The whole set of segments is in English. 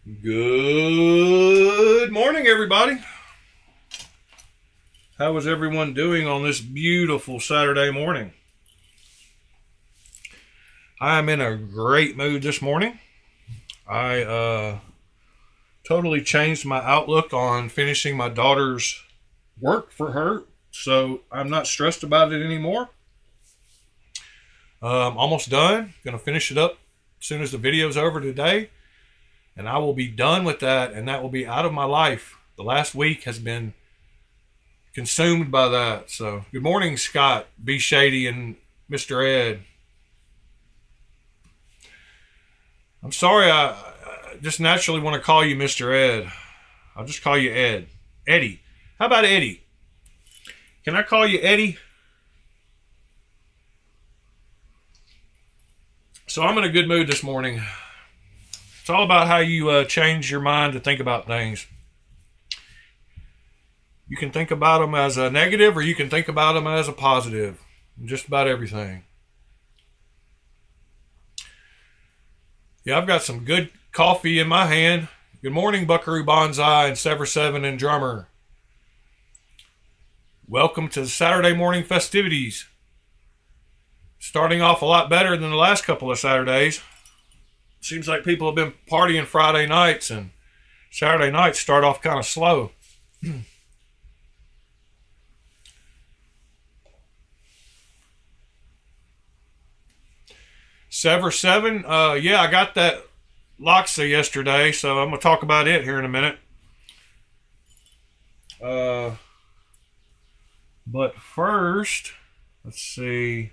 Good morning, everybody. How is everyone doing on this beautiful Saturday morning? I am in a great mood this morning. I totally changed my outlook on finishing my daughter's work for her, so I'm not stressed about it anymore. Almost done. Gonna finish it up as soon as the video's over today, and I will be done with that, and that will be out of my life. The last week has been consumed by that. So, good morning, Scott, B. Shady, and Mr. Ed. I'm sorry, I just naturally want to call you Mr. Ed. I'll just call you Ed. Eddie. How about Eddie? Can I call you Eddie? So I'm in a good mood this morning. It's all about how you change your mind to think about things. You can think about them as a negative, or you can think about them as a positive. Just about everything. Yeah, I've got some good coffee in my hand. Good morning, Buckaroo Bonsai and Sever 7 and Drummer. Welcome to the Saturday morning festivities. Starting off a lot better than the last couple of Saturdays. Seems like people have been partying Friday nights, and Saturday nights start off kind of slow. Sever 7, yeah, I got that Loxa yesterday, so I'm going to talk about it here in a minute. But first, let's see.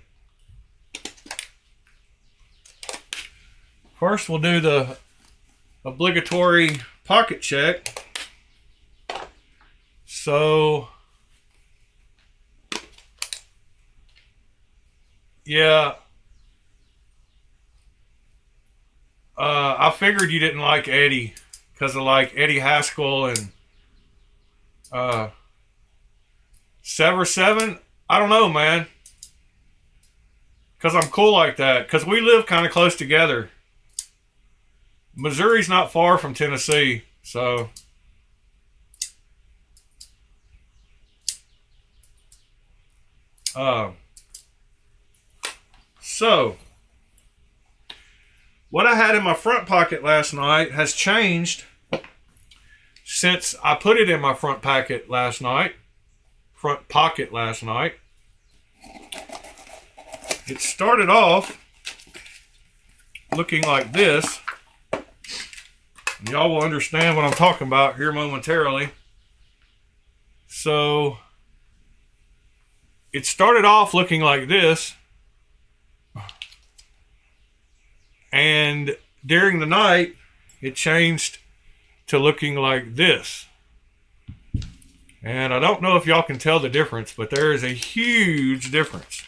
First, we'll do the obligatory pocket check. So, yeah, I figured you didn't like Eddie because of like Eddie Haskell and Sever 7. I don't know, man, because I'm cool like that, because we live kind of close together. Missouri's not far from Tennessee, so what I had in my front pocket last night has changed since I put it in my front pocket last night. It started off looking like this. Y'all will understand what I'm talking about here momentarily. So, it started off looking like this. And during the night, it changed to looking like this. And I don't know if y'all can tell the difference, but there is a huge difference.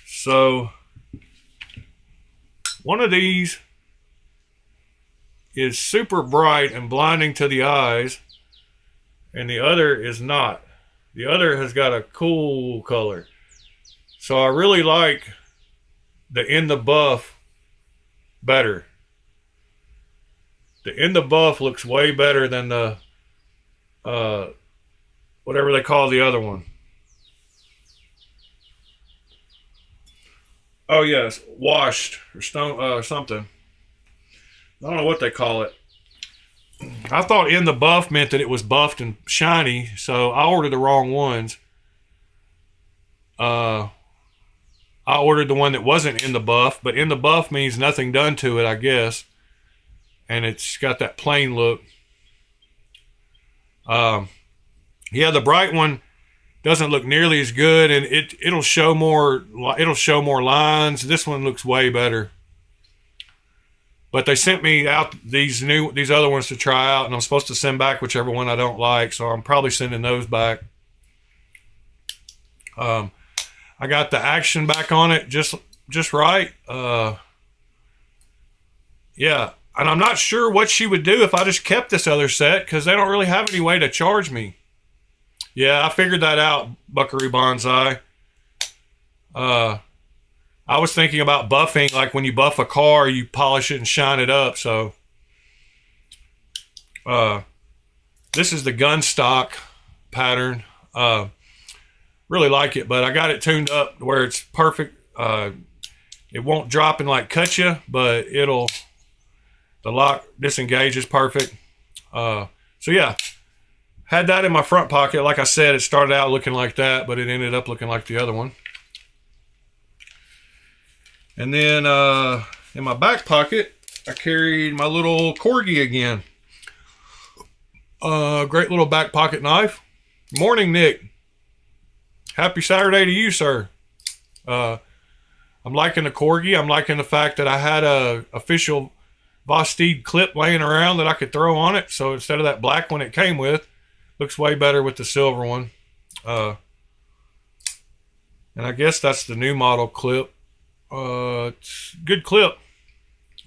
So, one of these is super bright and blinding to the eyes, and the other is not. The other has got a cool color. So I really like the In the Buff better. The In the Buff looks way better than the whatever they call the other one. Oh yes, washed or stone something. I don't know what they call it. I thought In the Buff meant that it was buffed and shiny, so I ordered the wrong ones. I ordered the one that wasn't In the Buff, but In the Buff means nothing done to it, I guess. And it's got that plain look. Yeah, the bright one doesn't look nearly as good, and it'll show more lines. This one looks way better. But they sent me out these other ones to try out, and I'm supposed to send back whichever one I don't like, so I'm probably sending those back. I got the action back on it just right. Yeah, and I'm not sure what she would do if I just kept this other set, because they don't really have any way to charge me. Yeah, I figured that out, Buckaroo Bonsai. I was thinking about buffing, like when you buff a car, you polish it and shine it up. So This is the gun stock pattern. Really like it, but I got it tuned up where it's perfect. It won't drop and like cut you, but the lock disengages perfect. So yeah, had that in my front pocket. Like I said, it started out looking like that, but it ended up looking like the other one. And then in my back pocket, I carried my little corgi again. Great little back pocket knife. Morning, Nick. Happy Saturday to you, sir. I'm liking the corgi. I'm liking the fact that I had a official Vosteed clip laying around that I could throw on it. So instead of that black one it came with, looks way better with the silver one. And I guess that's the new model clip. It's a good clip.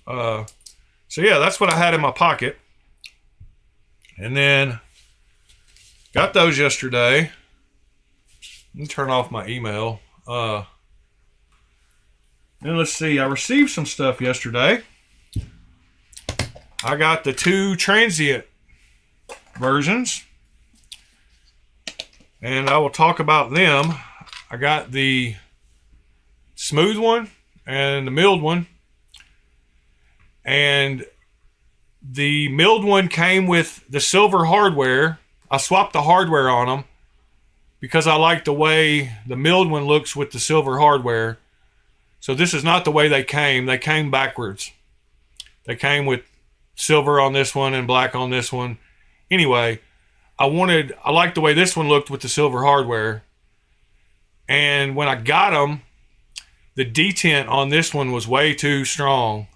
So yeah, that's what I had in my pocket. And then got those yesterday. Let me turn off my email. Then let's see. I received some stuff yesterday. I got the 2 transient versions, and I will talk about them. I got the smooth one and the milled one, and the milled one came with the silver hardware. I swapped the hardware on them because I like the way the milled one looks with the silver hardware. So this is not the way they came. They came backwards. They came with silver on this one and black on this one. Anyway, I liked the way this one looked with the silver hardware. And when I got them, the detent on this one was way too strong.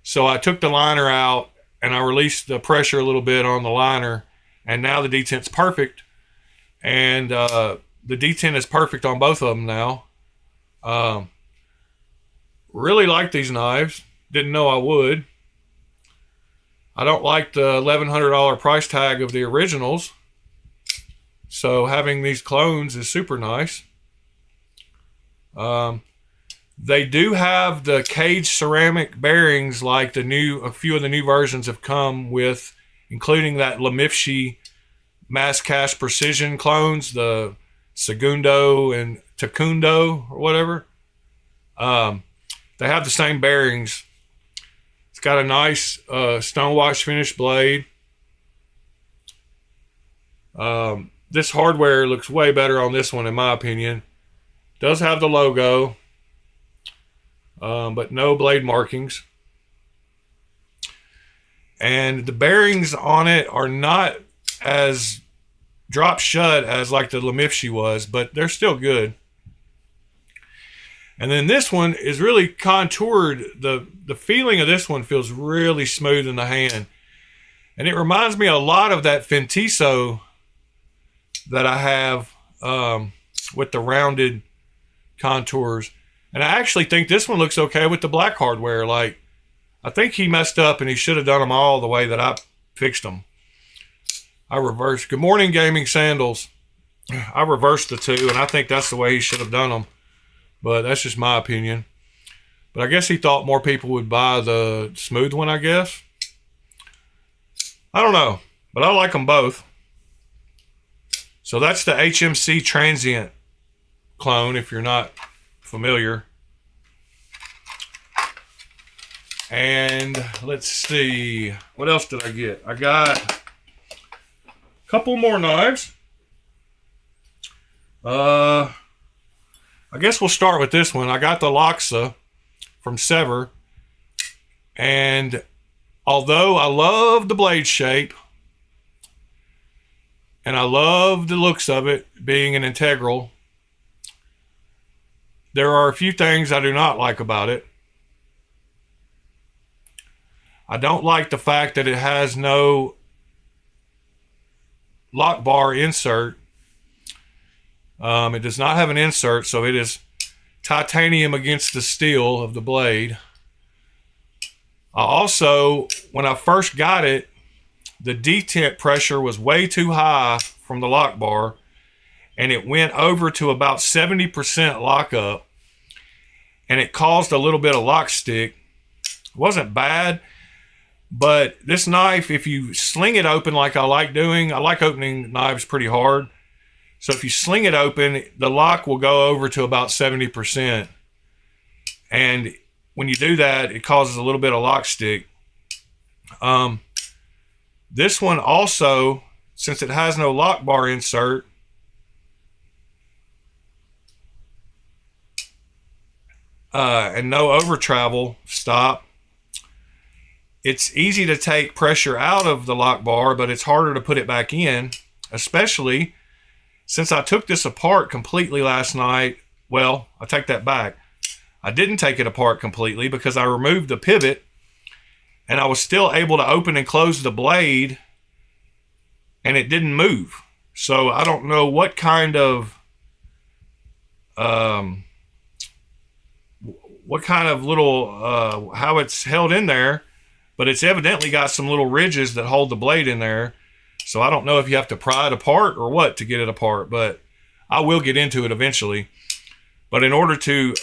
So I took the liner out and I released the pressure a little bit on the liner, and now the detent's perfect. And the detent is perfect on both of them now. Really like these knives. Didn't know I would. I don't like the $1,100 price tag of the originals. So having these clones is super nice. They do have the cage ceramic bearings like a few of the new versions have come with, including that Lemifshi Mass Cast Precision clones, the Segundo and Takundo or whatever. They have the same bearings. It's got a nice stonewash finished blade. This hardware looks way better on this one in my opinion. Does have the logo, but no blade markings. And the bearings on it are not as drop shut as like the Lemifshi was, but they're still good. And then this one is really contoured. The feeling of this one feels really smooth in the hand. And it reminds me a lot of that Fintiso that I have with the rounded contours. And I actually think this one looks okay with the black hardware. Like, I think he messed up and he should have done them all the way that I fixed them. I reversed. Good morning, Gaming Sandals. I reversed the 2, and I think that's the way he should have done them. But that's just my opinion. But I guess he thought more people would buy the smooth one, I guess. I don't know. But I like them both. So that's the HMC Transient clone, if you're not familiar. And let's see. What else did I get? I got a couple more knives. I guess we'll start with this one. I got the Loxa from Sever. And although I love the blade shape, and I love the looks of it being an integral, there are a few things I do not like about it. I don't like the fact that it has no lock bar insert. It does not have an insert, so it is titanium against the steel of the blade. Also, when I first got it, the detent pressure was way too high from the lock bar, and it went over to about 70% lockup, and it caused a little bit of lock stick. It wasn't bad, But this knife, if you sling it open like I like doing, I like opening knives pretty hard. So if you sling it open, the lock will go over to about 70%. And when you do that, it causes a little bit of lock stick. This one also, since it has no lock bar insert, and no over travel stop, it's easy to take pressure out of the lock bar, but it's harder to put it back in, especially since I took this apart completely last night. Well, I take that back. I didn't take it apart completely because I removed the pivot and I was still able to open and close the blade and it didn't move. So I don't know what kind of little how it's held in there, but it's evidently got some little ridges that hold the blade in there. So I don't know if you have to pry it apart or what to get it apart, but I will get into it eventually. But in order to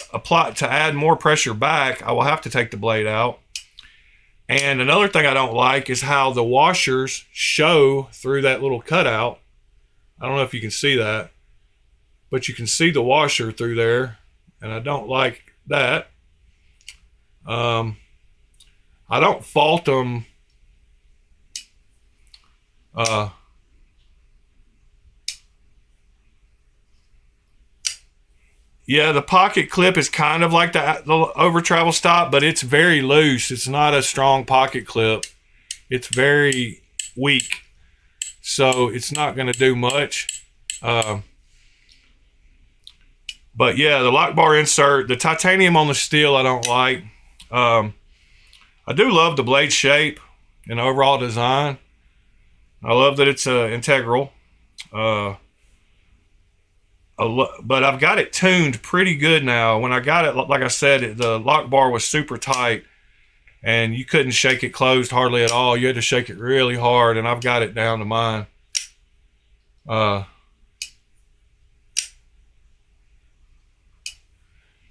add more pressure back, I will have to take the blade out. And another thing I don't like is how the washers show through that little cutout. I don't know if you can see that, but you can see the washer through there, and I don't like that. I don't fault them. Yeah, the pocket clip is kind of like the over travel stop, but it's very loose. It's not a strong pocket clip. It's very weak, so it's not going to do much. But yeah, the lock bar insert, the titanium on the steel, I don't like. I do love the blade shape and overall design. I love that it's integral. But I've got it tuned pretty good now. When I got it, like I said, the lock bar was super tight and you couldn't shake it closed hardly at all. You had to shake it really hard, and I've got it down to mine.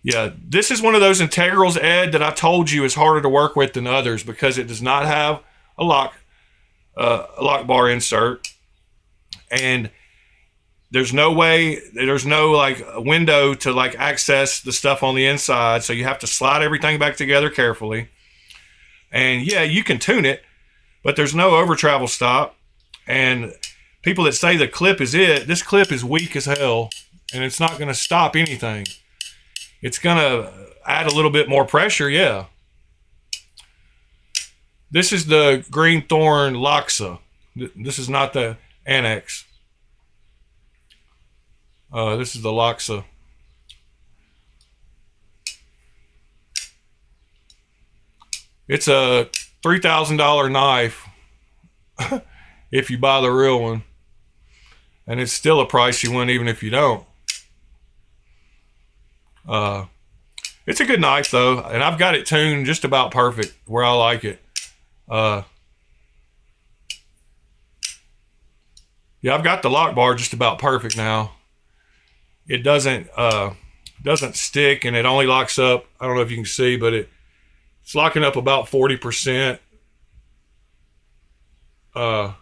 Yeah, this is one of those integrals, Ed, that I told you is harder to work with than others because it does not have a lock bar insert, and there's no like window to like access the stuff on the inside, so you have to slide everything back together carefully. And yeah, you can tune it, but there's no over travel stop. And people that say the clip is this clip is weak as hell, and it's not going to stop anything. It's going to add a little bit more pressure, yeah. This is the Green Thorn Loxa. This is not the Annex. This is the Loxa. It's a $3,000 knife if you buy the real one. And it's still a pricey one even if you don't. It's a good knife though, and I've got it tuned just about perfect where I like it. Yeah, I've got the lock bar just about perfect now. It doesn't stick, and it only locks up. I don't know if you can see, but it's locking up about 40%. I've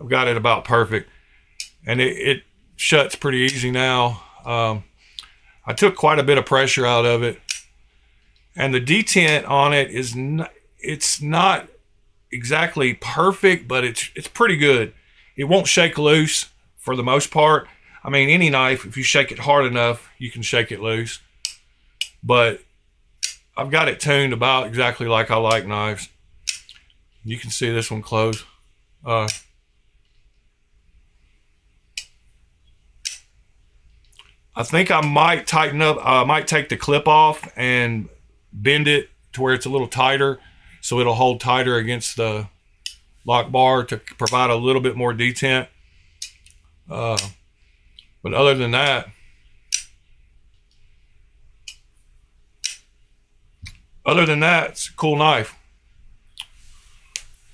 got it about perfect, and it shuts pretty easy now. I took quite a bit of pressure out of it, and the detent on it it's not exactly perfect, but it's pretty good. It won't shake loose for the most part. I mean, any knife, if you shake it hard enough, you can shake it loose. But I've got it tuned about exactly like I like knives. You can see this one close. I think I might tighten up. I might take the clip off and bend it to where it's a little tighter, so it'll hold tighter against the lock bar to provide a little bit more detent. But other than that, it's a cool knife.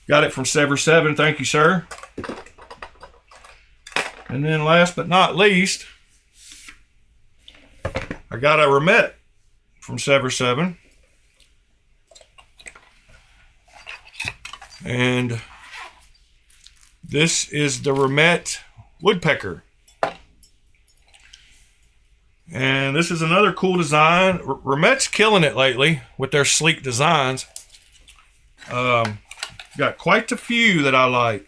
Got it from Sever 7. Thank you, sir. And then last but not least, I got a remet from Sever 7. And this is the Remet woodpecker. And this is another cool design. Remet's killing it lately with their sleek designs. Got quite a few that I like.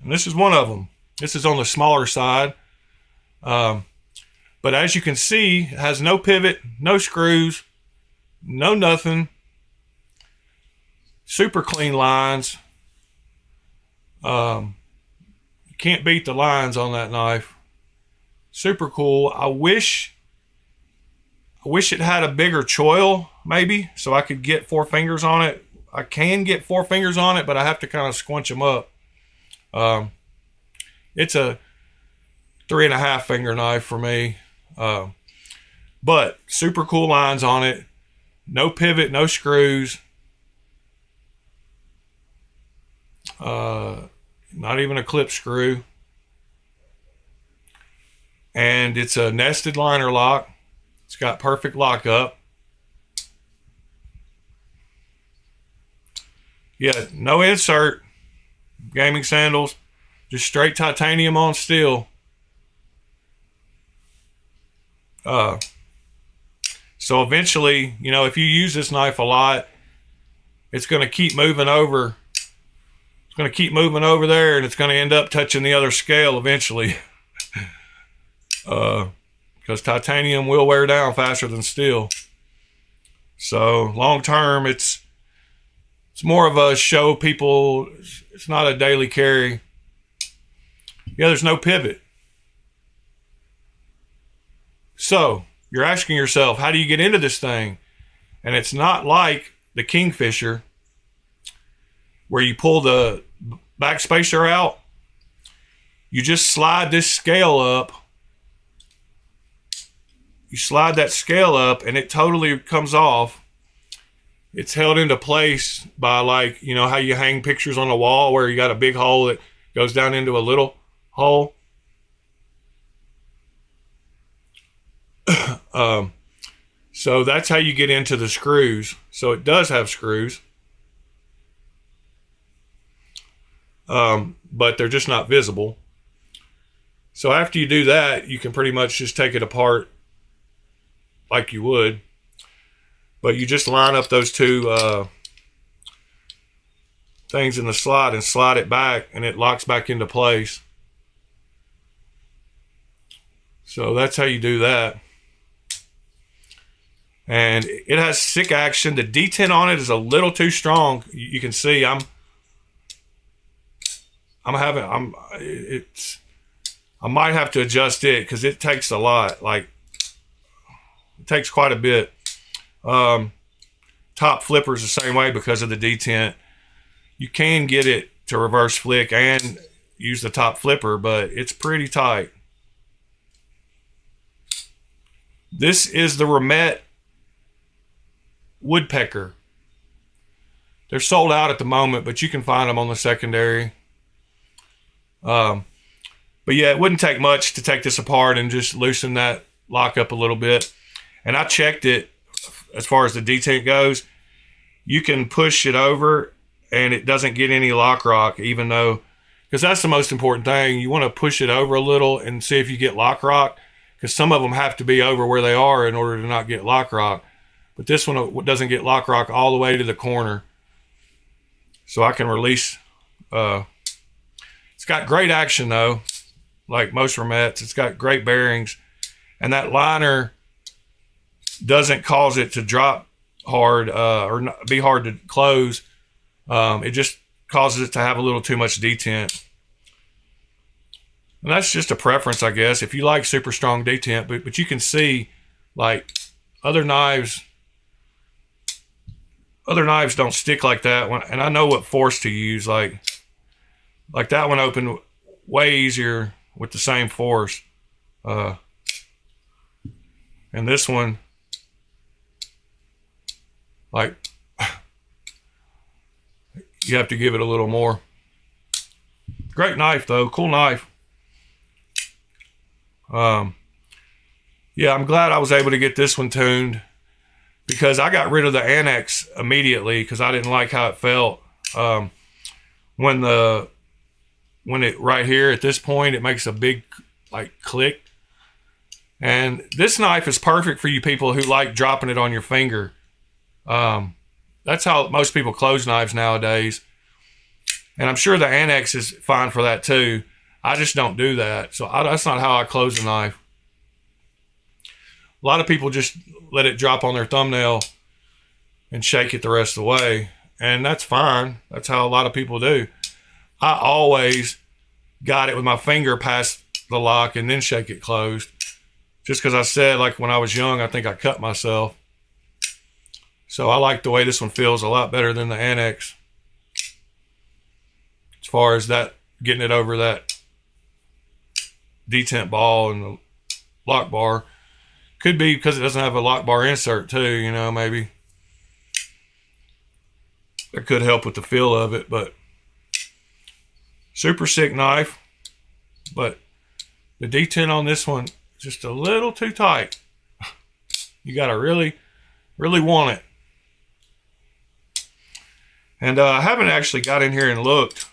And this is one of them. This is on the smaller side. But as you can see, it has no pivot, no screws, no nothing. Super clean lines. You can't beat the lines on that knife. Super cool. I wish it had a bigger choil, maybe, so I could get 4 fingers on it. I can get 4 fingers on it, but I have to kind of squinch them up. It's a 3.5 finger knife for me. But super cool lines on it. No pivot, no screws. Not even a clip screw. And it's a nested liner lock. It's got perfect lockup. Yeah, no insert. Gaming sandals. Just straight titanium on steel. So eventually, you know, if you use this knife a lot, it's going to keep moving over. It's going to keep moving over there, and it's going to end up touching the other scale eventually. Because titanium will wear down faster than steel. So long term, it's more of a show people. It's not a daily carry. Yeah, there's no pivot. So you're asking yourself, how do you get into this thing? And it's not like the Kingfisher, where you pull the back spacer out. You just slide this scale up. You slide that scale up and it totally comes off. It's held into place by, like, you know how you hang pictures on the wall where you got a big hole that goes down into a little hole. So that's how you get into the screws. So it does have screws. But they're just not visible. So after you do that, you can pretty much just take it apart like you would. But you just line up those two things in the slot and slide it back, and it locks back into place. So that's how you do that. And it has sick action. The detent on it is a little too strong. You can see I might have to adjust it because it takes a lot. Like, it takes quite a bit. Top flippers the same way because of the detent. You can get it to reverse flick and use the top flipper, but it's pretty tight. This is the Remet woodpecker. They're sold out at the moment, but you can find them on the secondary. But yeah, it wouldn't take much to take this apart and just loosen that lock up a little bit. And I checked it as far as the detent goes. You can push it over and it doesn't get any lock rock, even though, because that's the most important thing. You want to push it over a little and see if you get lock rock, because some of them have to be over where they are in order to not get lock rock. But this one doesn't get lock rock all the way to the corner. So I can release. It's got great action though, like most Remets. It's got great bearings, and that liner doesn't cause it to drop hard or not, be hard to close. It just causes it to have a little too much detent. And that's just a preference, I guess, if you like super strong detent. But you can see, like, other knives don't stick like that one. And I know what force to use. Like that one opened way easier with the same force. And this one, like, you have to give it a little more. Great knife though, cool knife. Yeah, I'm glad I was able to get this one tuned, because I got rid of the Annex immediately because I didn't like how it felt. When it right here at this point, it makes a big like click. And this knife is perfect for you people who like dropping it on your finger. That's how most people close knives nowadays. And I'm sure the Annex is fine for that too. I just don't do that. So that's not how I close a knife. A lot of people just let it drop on their thumbnail and shake it the rest of the way. And that's fine. That's how a lot of people do. I always got it with my finger past the lock and then shake it closed. Just because I said, like when I was young, I think I cut myself. So I like the way this one feels a lot better than the Annex. As far as that, getting it over that detent ball and the lock bar. Could be because it doesn't have a lock bar insert too, you know, maybe. That could help with the feel of it, but super sick knife. But the detent on this one is just a little too tight. You gotta really, really want it. And I haven't actually got in here and looked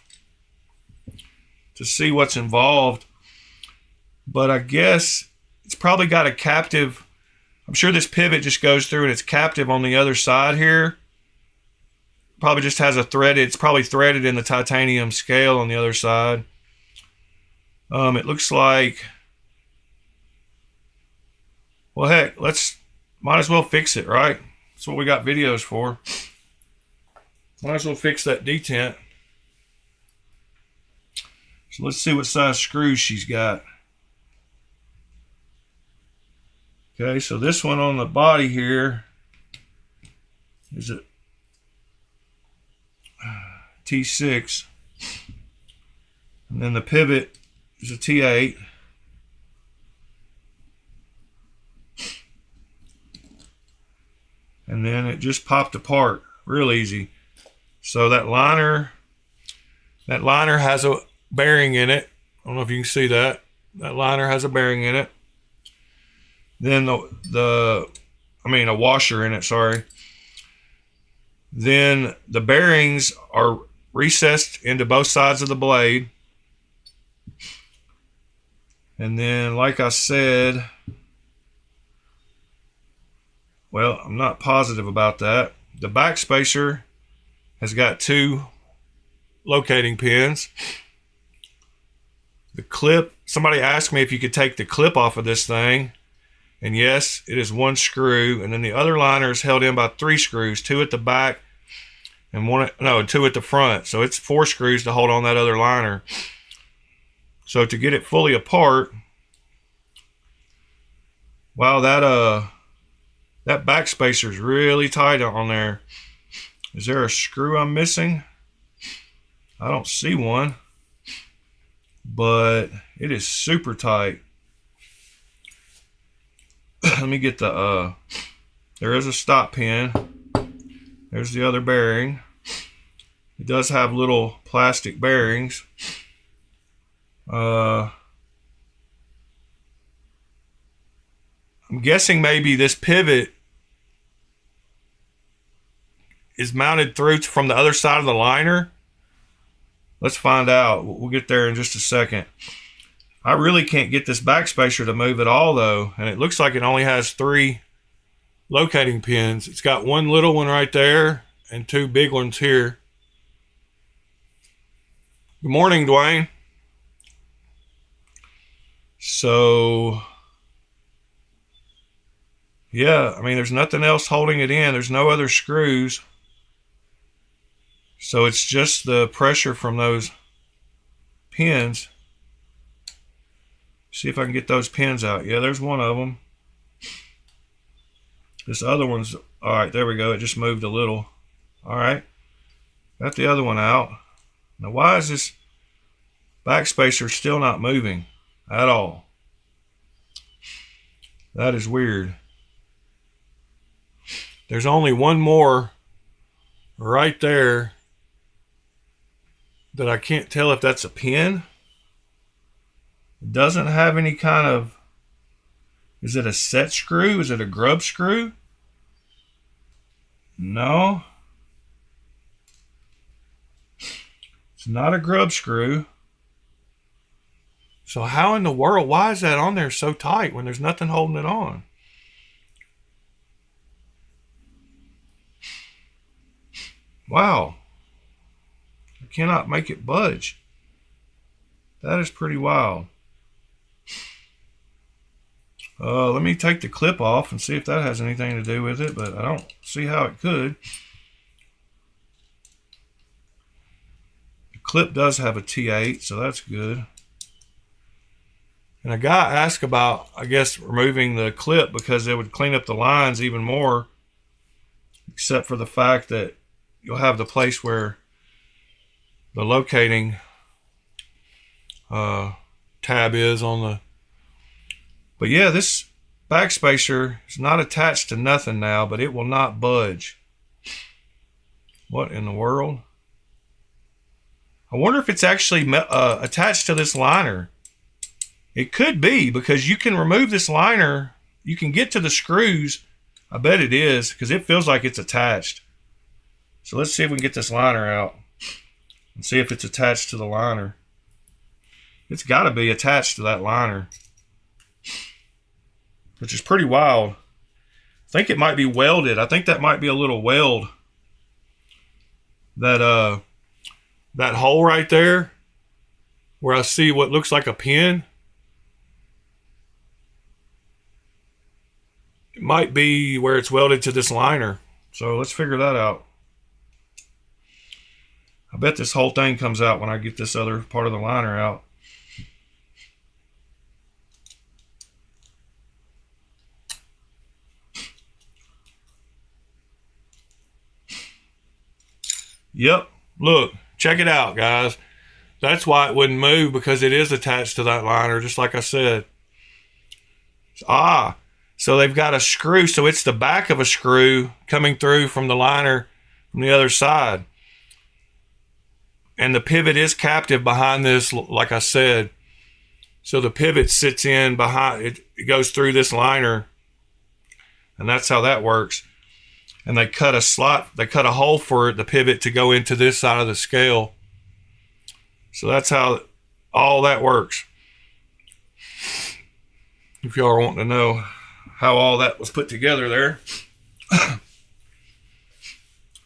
to see what's involved, but I guess it's probably got a captive. I'm sure this pivot just goes through and it's captive on the other side here. Probably just has a threaded, it's probably threaded in the titanium scale on the other side. It looks like, well, heck, might as well fix it, right? That's what we got videos for. Might as well fix that detent. So let's see what size screws she's got. Okay, so this one on the body here is a T6. And then the pivot is a T8. And then it just popped apart real easy. So that liner has a bearing in it. I don't know if you can see that. That liner has a bearing in it. Then a washer in it, sorry. Then the bearings are recessed into both sides of the blade. And then, like I said, well, I'm not positive about that. The back spacer has got 2 locating pins. The clip, somebody asked me if you could take the clip off of this thing. And yes, it is 1 screw. And then the other liner is held in by 3 screws, 2 at the back and 2 at the front. So it's 4 screws to hold on that other liner. So to get it fully apart, wow, that back spacer is really tight on there. Is there a screw I'm missing? I don't see one, but it is super tight. Let me get there is a stop pin. There's the other bearing. It does have little plastic bearings. I'm guessing maybe this pivot is mounted through from the other side of the liner. Let's find out. We'll get there in just a second. I really can't get this back spacer to move at all though, and it looks like it only has 3 locating pins. It's got 1 little one right there and 2 big ones here. Good morning, Dwayne. So yeah, I mean, there's nothing else holding it in. There's no other screws. So it's just the pressure from those pins. See if I can get those pins out. Yeah, there's one of them. This other one's, all right, there we go. It just moved a little. All right, got the other one out. Now, why is this back spacer still not moving at all? That is weird. There's only one more right there that I can't tell if that's a pin. It doesn't have any kind of, is it a set screw? Is it a grub screw? No. It's not a grub screw. So how in the world, why is that on there so tight when there's nothing holding it on? Wow. I cannot make it budge. That is pretty wild. Let me take the clip off and see if that has anything to do with it, but I don't see how it could. The clip does have a T8, so that's good. And a guy asked about, I guess, removing the clip because it would clean up the lines even more, except for the fact that you'll have the place where the locating tab is on the... But yeah, this backspacer is not attached to nothing now, but it will not budge. What in the world? I wonder if it's actually attached to this liner. It could be, because you can remove this liner. You can get to the screws. I bet it is, because it feels like it's attached. So let's see if we can get this liner out and see if it's attached to the liner. It's got to be attached to that liner, which is pretty wild. I think it might be welded. I think that might be a little weld. That hole right there, where I see what looks like a pin, it might be where it's welded to this liner. So let's figure that out. I bet this whole thing comes out when I get this other part of the liner out. Yep, look, check it out, guys. That's why it wouldn't move, because it is attached to that liner, just like I said. So they've got a screw, so it's the back of a screw coming through from the liner from the other side. And the pivot is captive behind this, like I said. So the pivot sits in behind, it goes through this liner, and that's how that works. And they cut a slot, they cut a hole for the pivot to go into this side of the scale. So that's how all that works. If y'all are wanting to know how all that was put together there.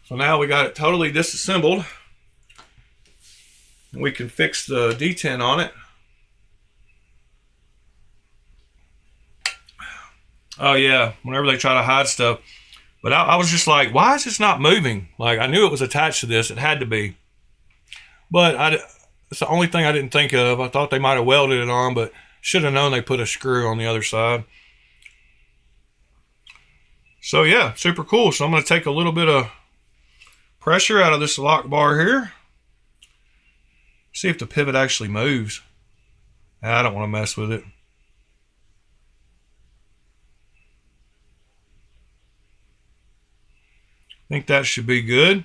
So now we got it totally disassembled. We can fix the detent on it. Oh yeah, whenever they try to hide stuff. But I was just like, why is this not moving? Like, I knew it was attached to this. It had to be. But it's the only thing I didn't think of. I thought they might have welded it on, but should have known they put a screw on the other side. So yeah, super cool. So I'm going to take a little bit of pressure out of this lock bar here. See if the pivot actually moves. I don't want to mess with it. I think that should be good.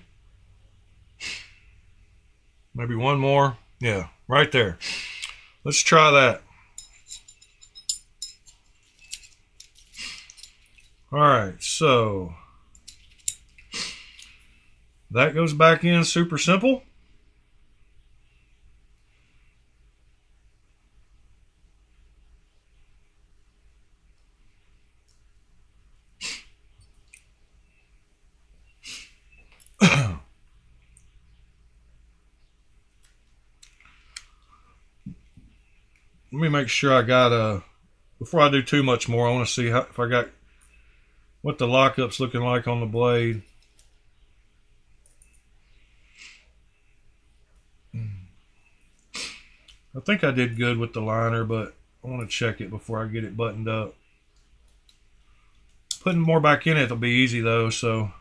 Maybe one more. Yeah, right there. Let's try that. All right, so that goes back in super simple. Let me make sure I got before I do too much more, I want to see if I got what the lockup's looking like on the blade. I think I did good with the liner, but I want to check it before I get it buttoned up. Putting more back in it will be easy though, so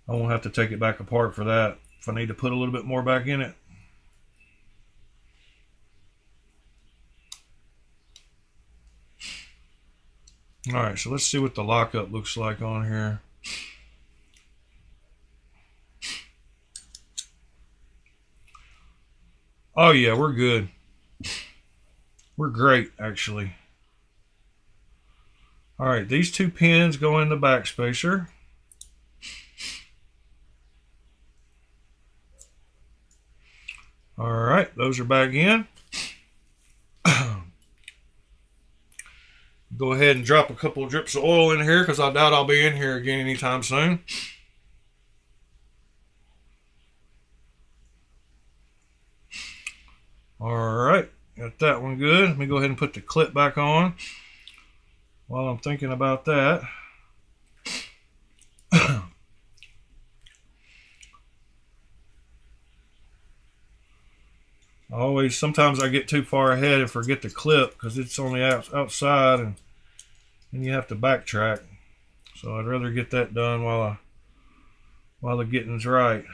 I won't have to take it back apart for that if I need to put a little bit more back in it. All right, so let's see what the lockup looks like on here. Oh yeah, we're good. We're great, actually. All right, these two pins go in the backspacer. All right, those are back in. Go ahead and drop a couple of drips of oil in here because I doubt I'll be in here again anytime soon. All right, got that one good. Let me go ahead and put the clip back on while I'm thinking about that. Sometimes I get too far ahead and forget the clip because it's on the outside and you have to backtrack. So I'd rather get that done while the getting's right.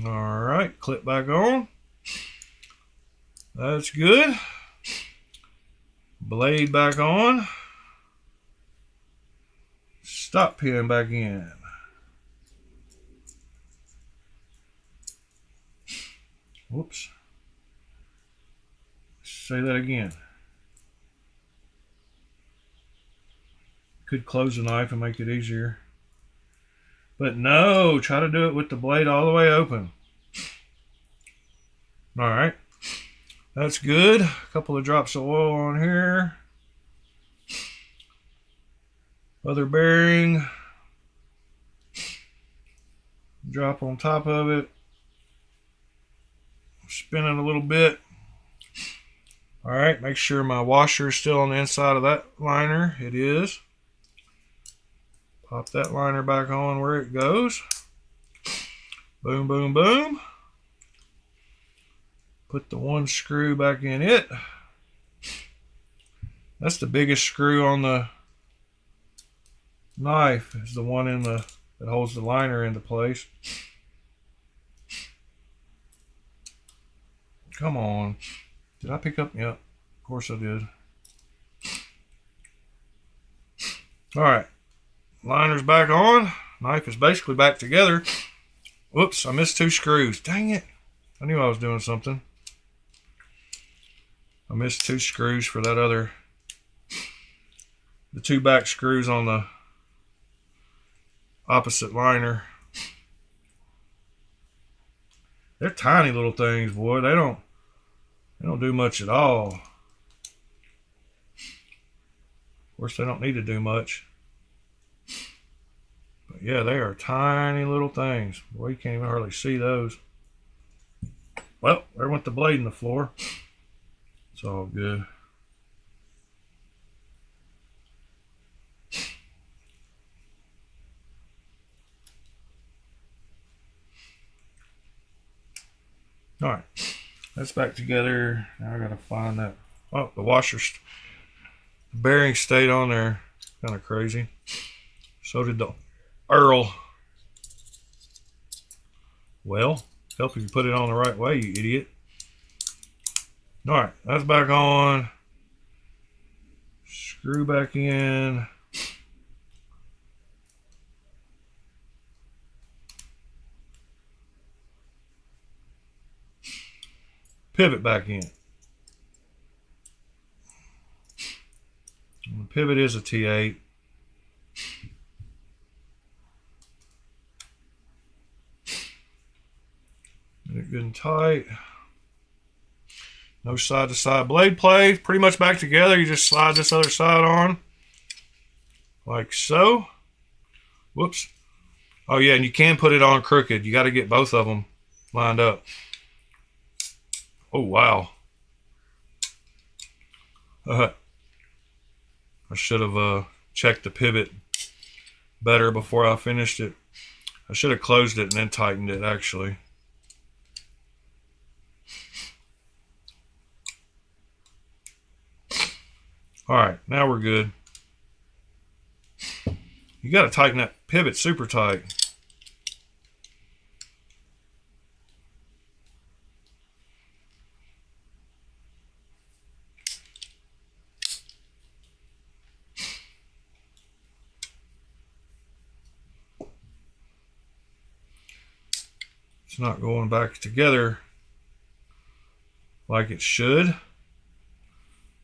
All right, clip back on. That's good. Blade back on. Stop pin back in. Whoops. Say that again. Could close the knife and make it easier. But no, try to do it with the blade all the way open. All right. That's good. A couple of drops of oil on here. Other bearing. Drop on top of it. Spin it a little bit. All right, make sure my washer is still on the inside of that liner. It is. Pop that liner back on where it goes. Boom, boom, boom. Put the one screw back in it. That's the biggest screw on the knife, is the one in that holds the liner into place. Come on. Did I pick up? Yep, of course I did. All right, liner's back on. Knife is basically back together. Whoops, I missed 2 screws. Dang it. I knew I was doing something. I missed 2 screws for that other, the 2 back screws on the opposite liner. They're tiny little things, boy. They don't do much at all. Of course, they don't need to do much. But yeah, they are tiny little things. Boy, you can't even hardly see those. Well, there went the blade in the floor. It's all good. All right, that's back together. Now I gotta find that. Oh, the washer's bearing stayed on there. Kind of crazy. So did the Earl. Well, help if you put it on the right way, you idiot. All right, that's back on. Screw back in. Pivot back in. And the pivot is a T8. Get it good and tight. No side to side blade play. Pretty much back together. You just slide this other side on. Like so. Whoops. Oh yeah, and you can put it on crooked. You got to get both of them lined up. Oh wow. I should have checked the pivot better before I finished it. I should have closed it and then tightened it actually. All right, now we're good. You got to tighten that pivot super tight. It's not going back together like it should.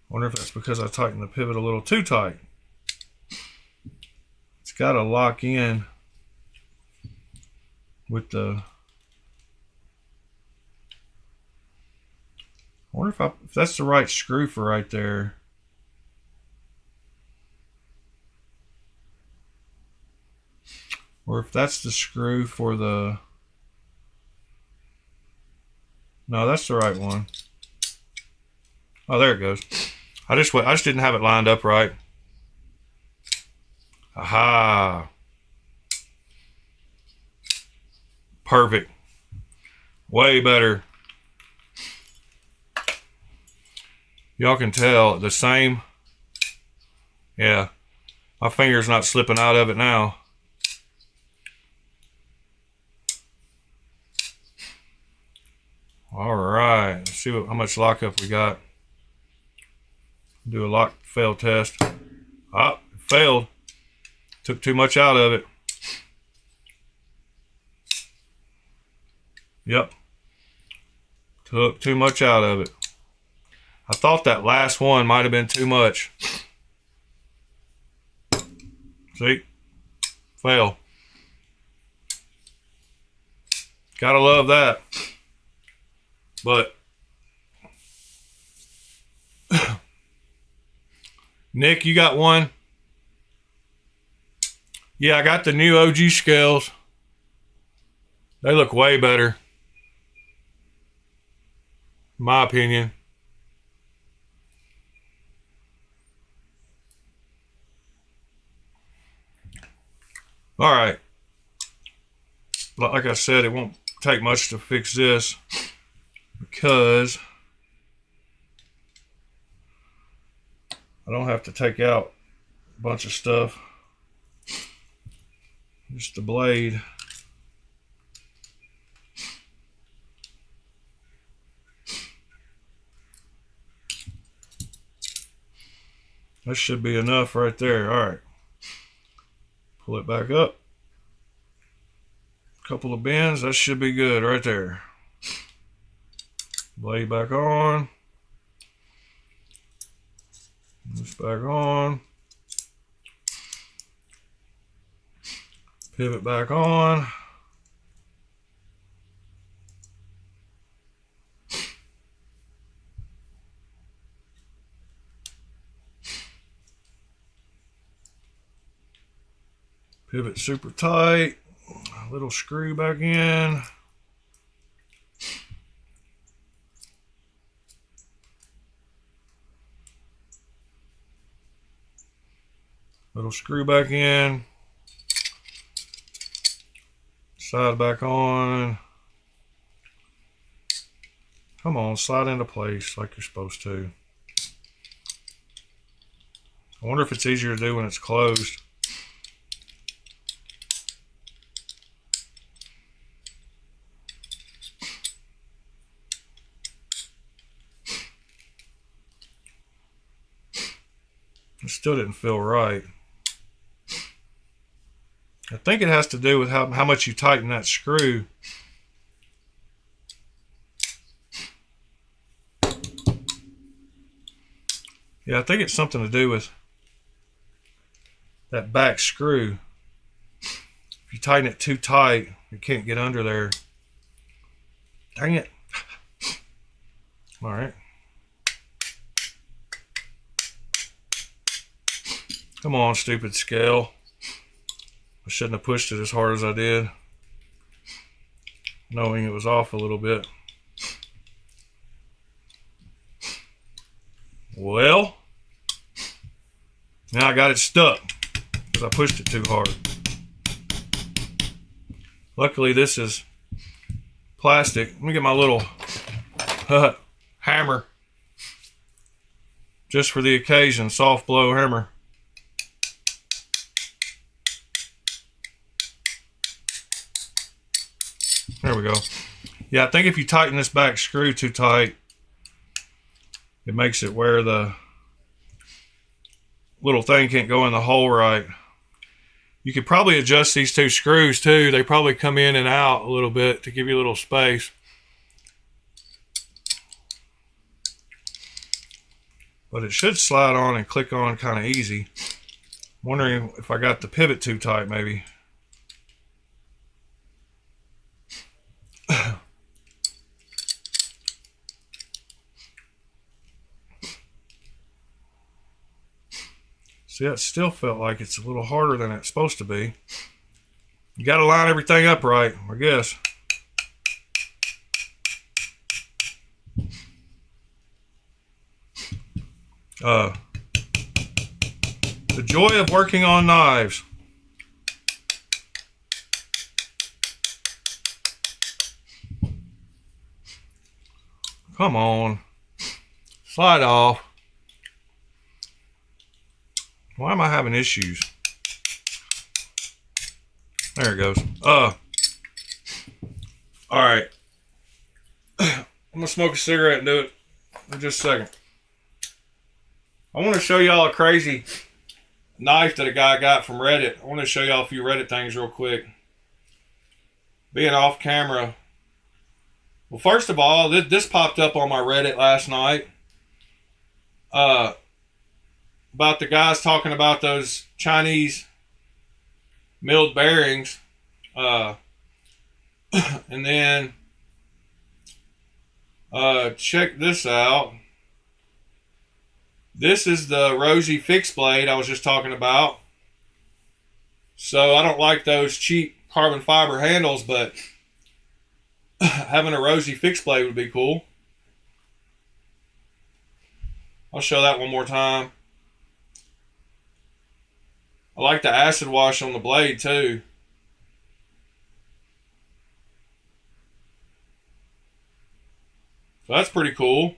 Wonder if that's because I tightened the pivot a little too tight. It's got to lock in with the... I wonder if that's the right screw for right there. Or if that's the screw for the... No, that's the right one. Oh, there it goes. I just didn't have it lined up right. Aha. Perfect. Way better. Y'all can tell the same. Yeah. My finger's not slipping out of it now. All right. Let's see how much lockup we got. Do a lock fail test. Ah, it failed. Took too much out of it. Yep. Took too much out of it. I thought that last one might have been too much. See? Fail. Gotta love that. But Nick, you got one? Yeah, I got the new OG scales. They look way better, in my opinion. All right. Like I said, it won't take much to fix this because I don't have to take out a bunch of stuff. Just the blade. That should be enough right there. All right. Pull it back up. A couple of bends. That should be good right there. Blade back on. This back on. Pivot back on. Pivot super tight. A little screw back in. Little screw back in. Side back on. Come on, slide into place like you're supposed to. I wonder if it's easier to do when it's closed. It still didn't feel right. I think it has to do with how much you tighten that screw. Yeah, I think it's something to do with that back screw. If you tighten it too tight, you can't get under there. Dang it. All right. Come on, stupid scale. I shouldn't have pushed it as hard as I did, knowing it was off a little bit. Well, now I got it stuck because I pushed it too hard. Luckily, this is plastic. Let me get my little hammer just for the occasion, soft blow hammer. There we go. Yeah, I think if you tighten this back screw too tight, it makes it where the little thing can't go in the hole right. You could probably adjust these two screws too. They probably come in and out a little bit to give you a little space. but it should slide on and click on kind of easy. Wondering if I got the pivot too tight, maybe. See, that still felt like it's a little harder than it's supposed to be. You got to line everything up right, I guess. The joy of working on knives. Come on. Slide off. Why am I having issues? There it goes. Alright. I'm gonna smoke a cigarette and do it in just a second. I want to show y'all a crazy knife that a guy got from Reddit. I want to show y'all a few Reddit things real quick. Being off camera. Well, first of all, this popped up on my Reddit last night. About the guys talking about those Chinese milled bearings. And then check this out. This is the Rosy fixed blade I was just talking about. So I don't like those cheap carbon fiber handles, but having a Rosy fixed blade would be cool. I'll show that one more time. I like the acid wash on the blade too. So that's pretty cool.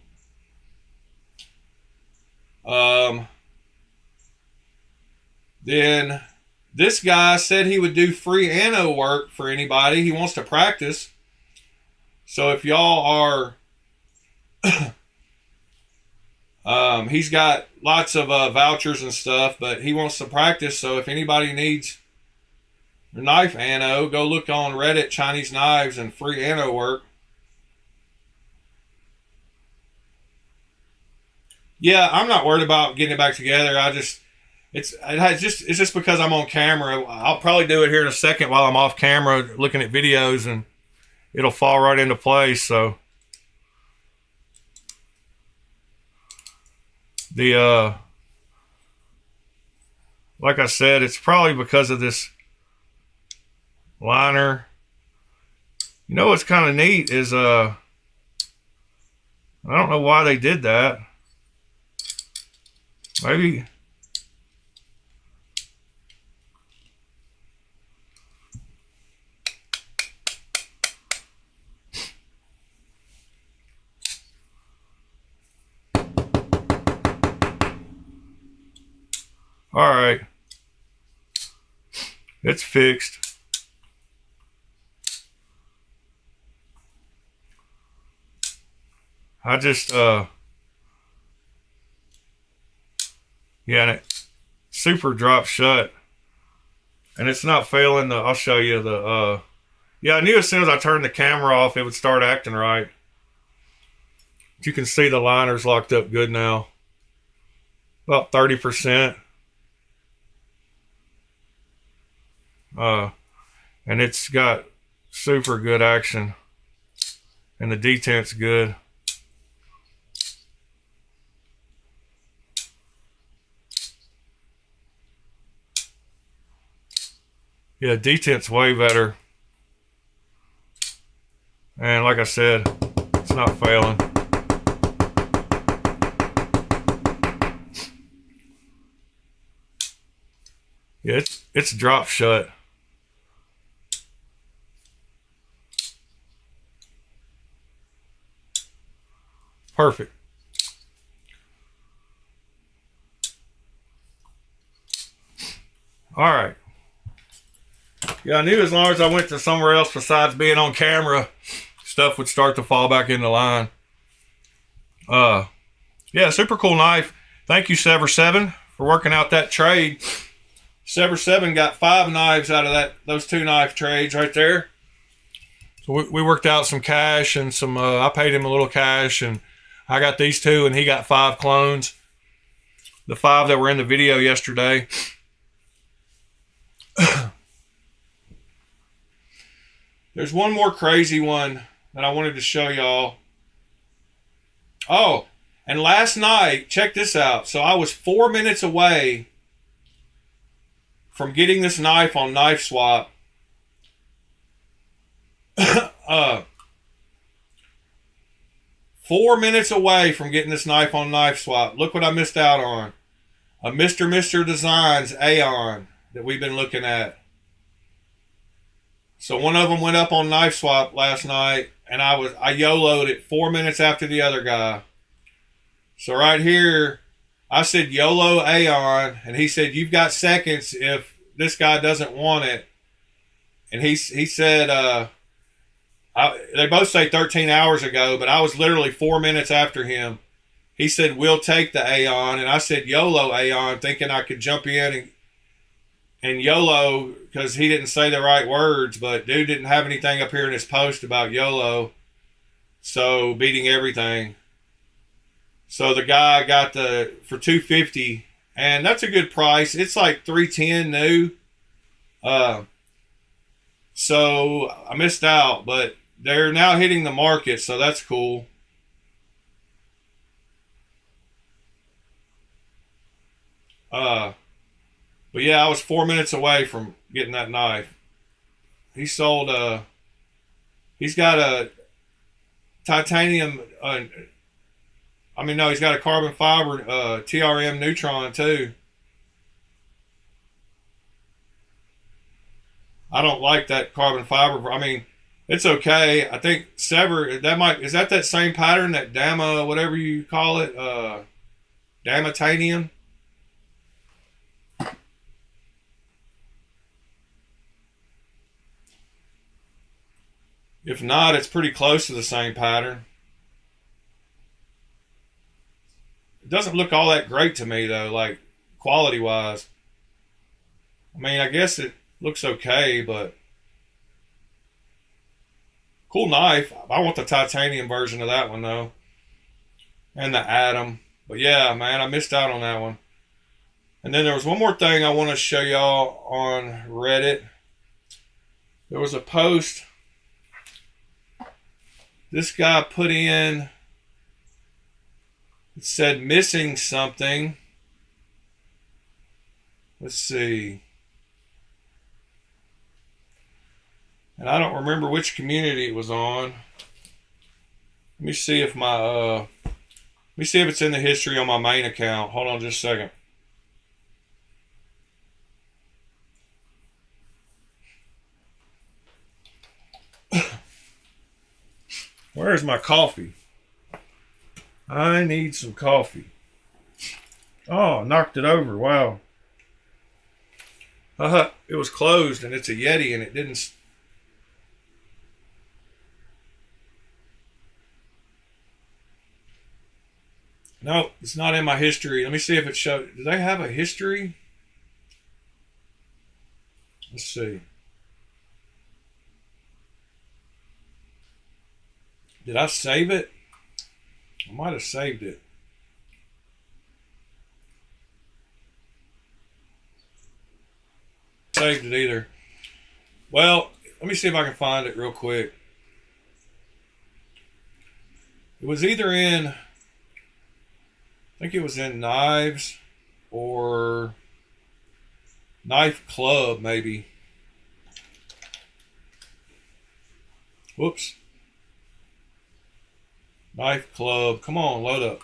Then this guy said he would do free anno work for anybody. He wants to practice. So if y'all are, he's got lots of vouchers and stuff, but he wants to practice. So if anybody needs a knife anno, go look on Reddit, Chinese knives and free anno work. Yeah, I'm not worried about getting it back together. It's just because I'm on camera. I'll probably do it here in a second while I'm off camera looking at videos, and it'll fall right into place. So like I said, it's probably because of this liner. You know what's kind of neat is I don't know why they did that. Maybe all right, it's fixed. I just yeah, and it super dropped shut, and it's not failing. I'll show you the yeah, I knew as soon as I turned the camera off it would start acting right. You can see the liner's locked up good now, about 30%. And it's got super good action, and the detent's good. Yeah, detent's way better. And like I said, it's not failing. Yeah, it's dropped shut. Perfect. All right. Yeah, I knew as long as I went to somewhere else besides being on camera, stuff would start to fall back into line. Yeah, super cool knife. Thank you, Sever7, for working out that trade. Sever7 got 5 knives out of those 2 knife trades right there. So we worked out some cash and some. I paid him a little cash, and I got these 2, and he got 5 clones. The 5 that were in the video yesterday. There's one more crazy one that I wanted to show y'all. Oh, and last night, check this out. So I was 4 minutes away from getting this knife on Knife Swap. 4 minutes away from getting this knife on Knife Swap. Look what I missed out on. A Mr. Designs Aeon that we've been looking at. So one of them went up on Knife Swap last night, and I YOLO'd it 4 minutes after the other guy. So right here, I said YOLO Aeon, and he said, you've got seconds if this guy doesn't want it. And he said, they both say 13 hours ago, but I was literally 4 minutes after him. He said, we'll take the Aeon, and I said YOLO Aeon, thinking I could jump in and YOLO, because he didn't say the right words, but dude didn't have anything up here in his post about YOLO, so beating everything. So the guy got for $250, and that's a good price. It's like $310 new. So I missed out, but they're now hitting the market, so that's cool. But yeah, I was 4 minutes away from getting that knife. He sold he's got a titanium he's got a carbon fiber TRM Neutron too. I don't like that carbon fiber. I mean, it's okay. I think Sever, is that same pattern, that Dama, whatever you call it, Damatanium? If not, it's pretty close to the same pattern. It doesn't look all that great to me though, like quality wise. I mean, I guess it looks okay, but cool knife. I want the titanium version of that one though, and the Atom. But yeah, man, I missed out on that one. And then there was one more thing I want to show y'all on Reddit. There was a post this guy put in. It said missing something. Let's see. And I don't remember which community it was on. Let me see if it's in the history on my main account. Hold on just a second. Where's my coffee? I need some coffee. Oh, knocked it over. Wow. It was closed and it's a Yeti and it didn't. No, it's not in my history. Let me see if it showed. Do they have a history? Let's see. Did I save it? I might have saved it. Saved it either. Well, let me see if I can find it real quick. It was either in, I think it was in Knives or Knife Club, maybe. Whoops. Knife Club. Come on, load up.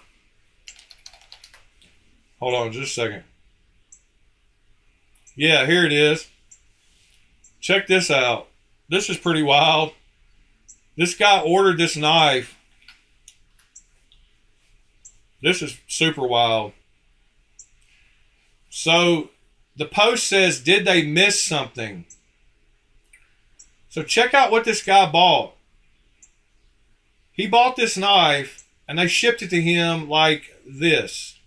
Hold on just a second. Yeah, here it is. Check this out. This is pretty wild. This guy ordered this knife. This is super wild. So the post says, did they miss something? So check out what this guy bought. He bought this knife and they shipped it to him like this.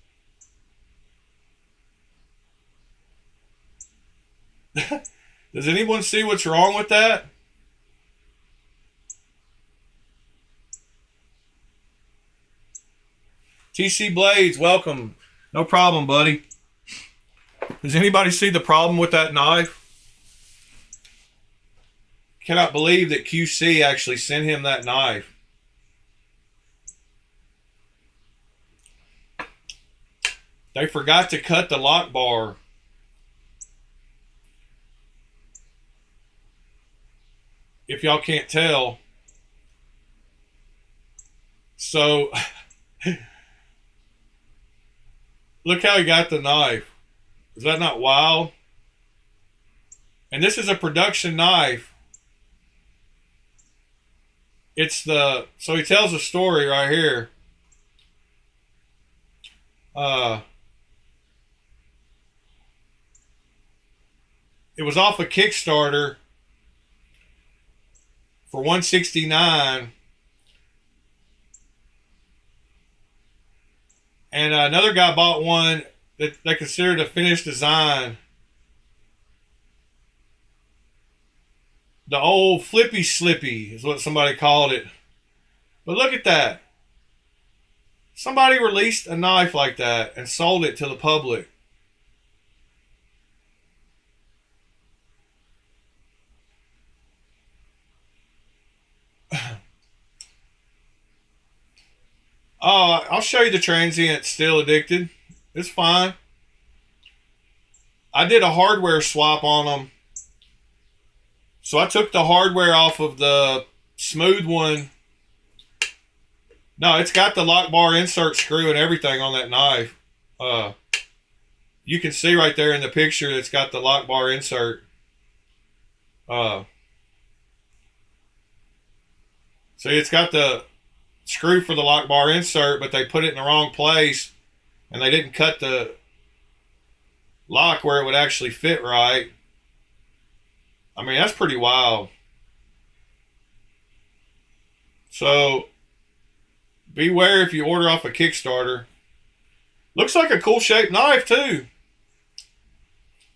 Does anyone see what's wrong with that? TC Blades, welcome. No problem, buddy. Does anybody see the problem with that knife? Cannot believe that QC actually sent him that knife. They forgot to cut the lock bar. If y'all can't tell. So, look how he got the knife. Is that not wild? And this is a production knife. So he tells a story right here. It was off a Kickstarter for $169, and another guy bought one that they considered a finished design. The old flippy slippy is what somebody called it. But look at that. Somebody released a knife like that and sold it to the public. Oh, I'll show you the transient Still Addicted. It's fine. I did a hardware swap on them. So I took the hardware off of the smooth one. No, it's got the lock bar insert screw and everything on that knife. You can see right there in the picture it's got the lock bar insert. See, it's got the screw for the lock bar insert, but they put it in the wrong place and they didn't cut the lock where it would actually fit right. I mean, that's pretty wild. So beware if you order off a Kickstarter. Looks like a cool shaped knife too.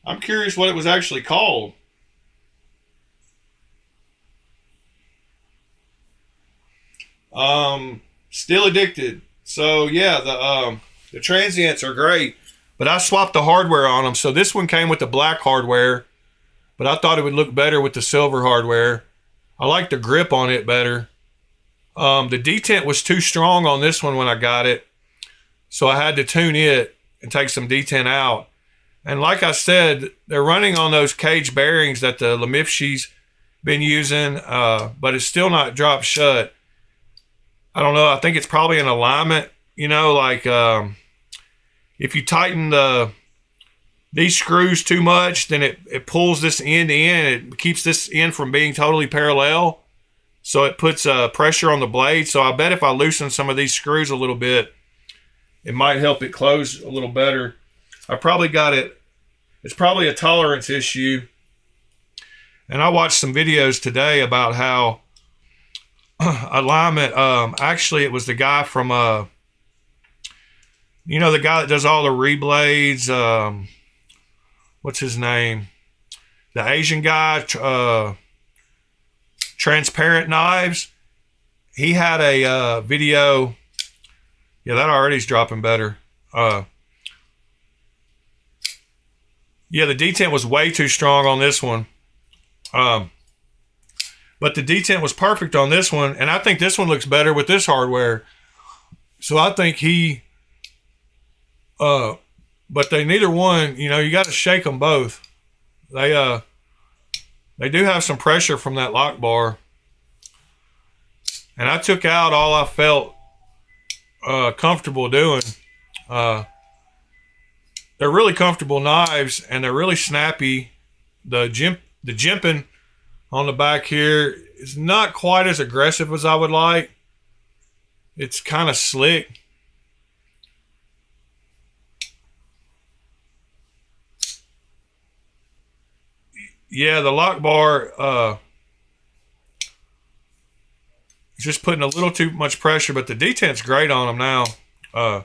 I'm curious what it was actually called. Still Addicted. So yeah, the transients are great, but I swapped the hardware on them. So this one came with the black hardware, but I thought it would look better with the silver hardware. I like the grip on it better. The detent was too strong on this one when I got it, so I had to tune it and take some detent out. And like I said, they're running on those cage bearings that the Lemifshi's been using, but it's still not dropped shut. I don't know. I think it's probably an alignment. You know, like if you tighten these screws too much, then it pulls this end in. It keeps this end from being totally parallel. So it puts pressure on the blade. So I bet if I loosen some of these screws a little bit, it might help it close a little better. I probably got it. It's probably a tolerance issue. And I watched some videos today about how alignment, actually it was the guy from, you know, the guy that does all the reblades, what's his name? The Asian guy, Transparent Knives. He had a video. Yeah, that already's dropping better. Yeah, the detent was way too strong on this one. But the detent was perfect on this one, and I think this one looks better with this hardware. So I think but they neither one, you know, you got to shake them both. They do have some pressure from that lock bar. And I took out all I felt comfortable doing. They're really comfortable knives, and they're really snappy. The jimping on the back here is not quite as aggressive as I would like. It's kind of slick. Yeah, the lock bar is just putting a little too much pressure, but the detent's great on them now. But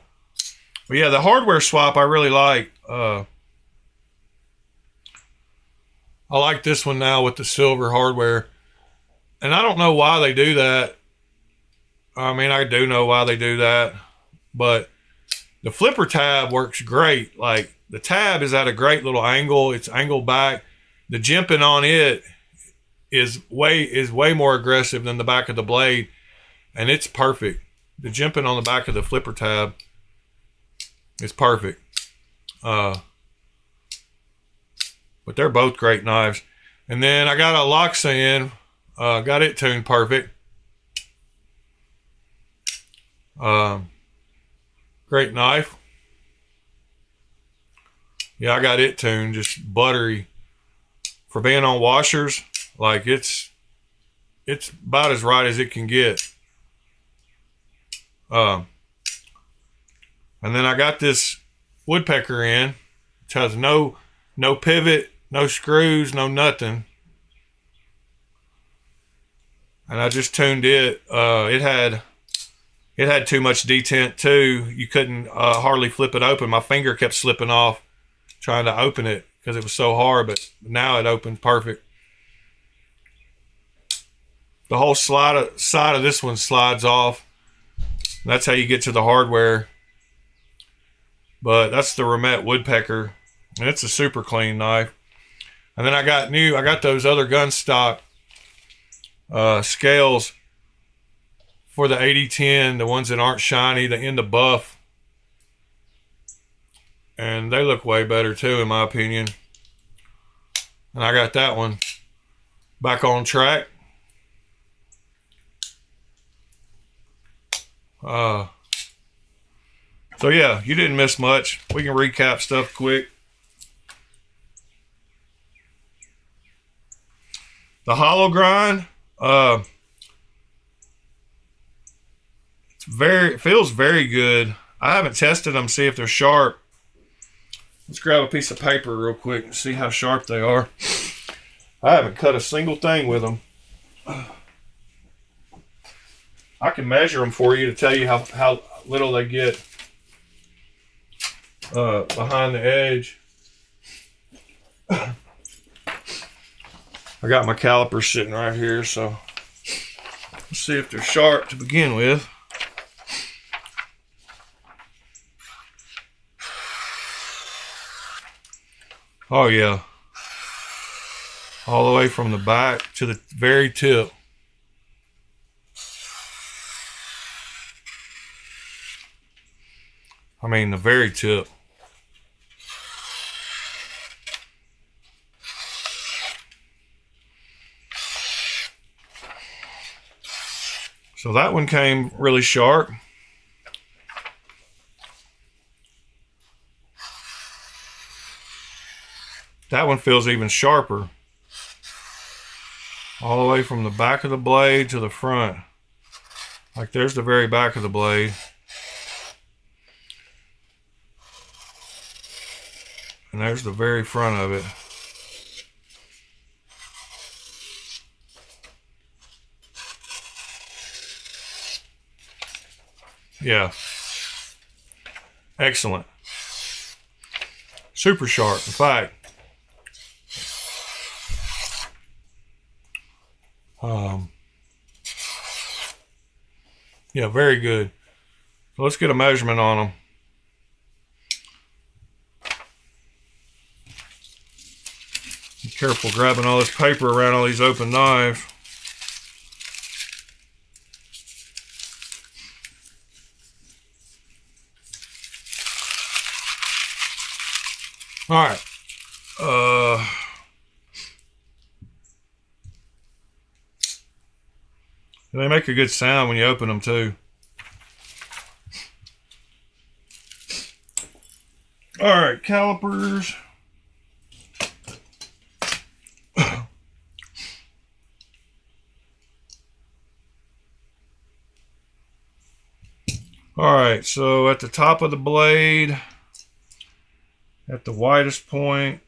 yeah, the hardware swap I really like. I like this one now with the silver hardware. And I don't know why they do that. I mean, I do know why they do that. But The flipper tab works great. Like, the tab is at a great little angle. It's angled back. The jimping on it is way more aggressive than the back of the blade, and it's perfect. The jimping on the back of the flipper tab is perfect. But they're both great knives. And then I got a Loxan, got it tuned perfect. Great knife. Yeah, I got it tuned, just buttery. For being on washers, like it's about as right as it can get. And then I got this woodpecker in. It has no pivot, no screws, no nothing. And I just tuned it. It had too much detent too. You couldn't hardly flip it open. My finger kept slipping off trying to open it because it was so hard, but now it opened perfect. The whole side of this one slides off. That's how you get to the hardware. But that's the Ramet woodpecker, and it's a super clean knife. And then I got those other gun stock scales for the 80-10, the ones that aren't shiny, the in the buff. And they look way better too, in my opinion. And I got that one back on track. So yeah, you didn't miss much. We can recap stuff quick. The hollow grind, it feels very good. I haven't tested them, see if they're sharp. Let's grab a piece of paper real quick and see how sharp they are. I haven't cut a single thing with them. I can measure them for you to tell you how little they get behind the edge. I got my calipers sitting right here, so let's see if they're sharp to begin with. Oh yeah, all the way from the back to the very tip. I mean, the very tip. So that one came really sharp. That one feels even sharper. All the way from the back of the blade to the front. Like there's the very back of the blade. And there's the very front of it. Yeah. Excellent. Super sharp. In fact, yeah, very good. So let's get a measurement on them. Be careful grabbing all this paper around all these open knives. All right. They make a good sound when you open them too. All right, calipers. All right, so at the top of the blade, at the widest point,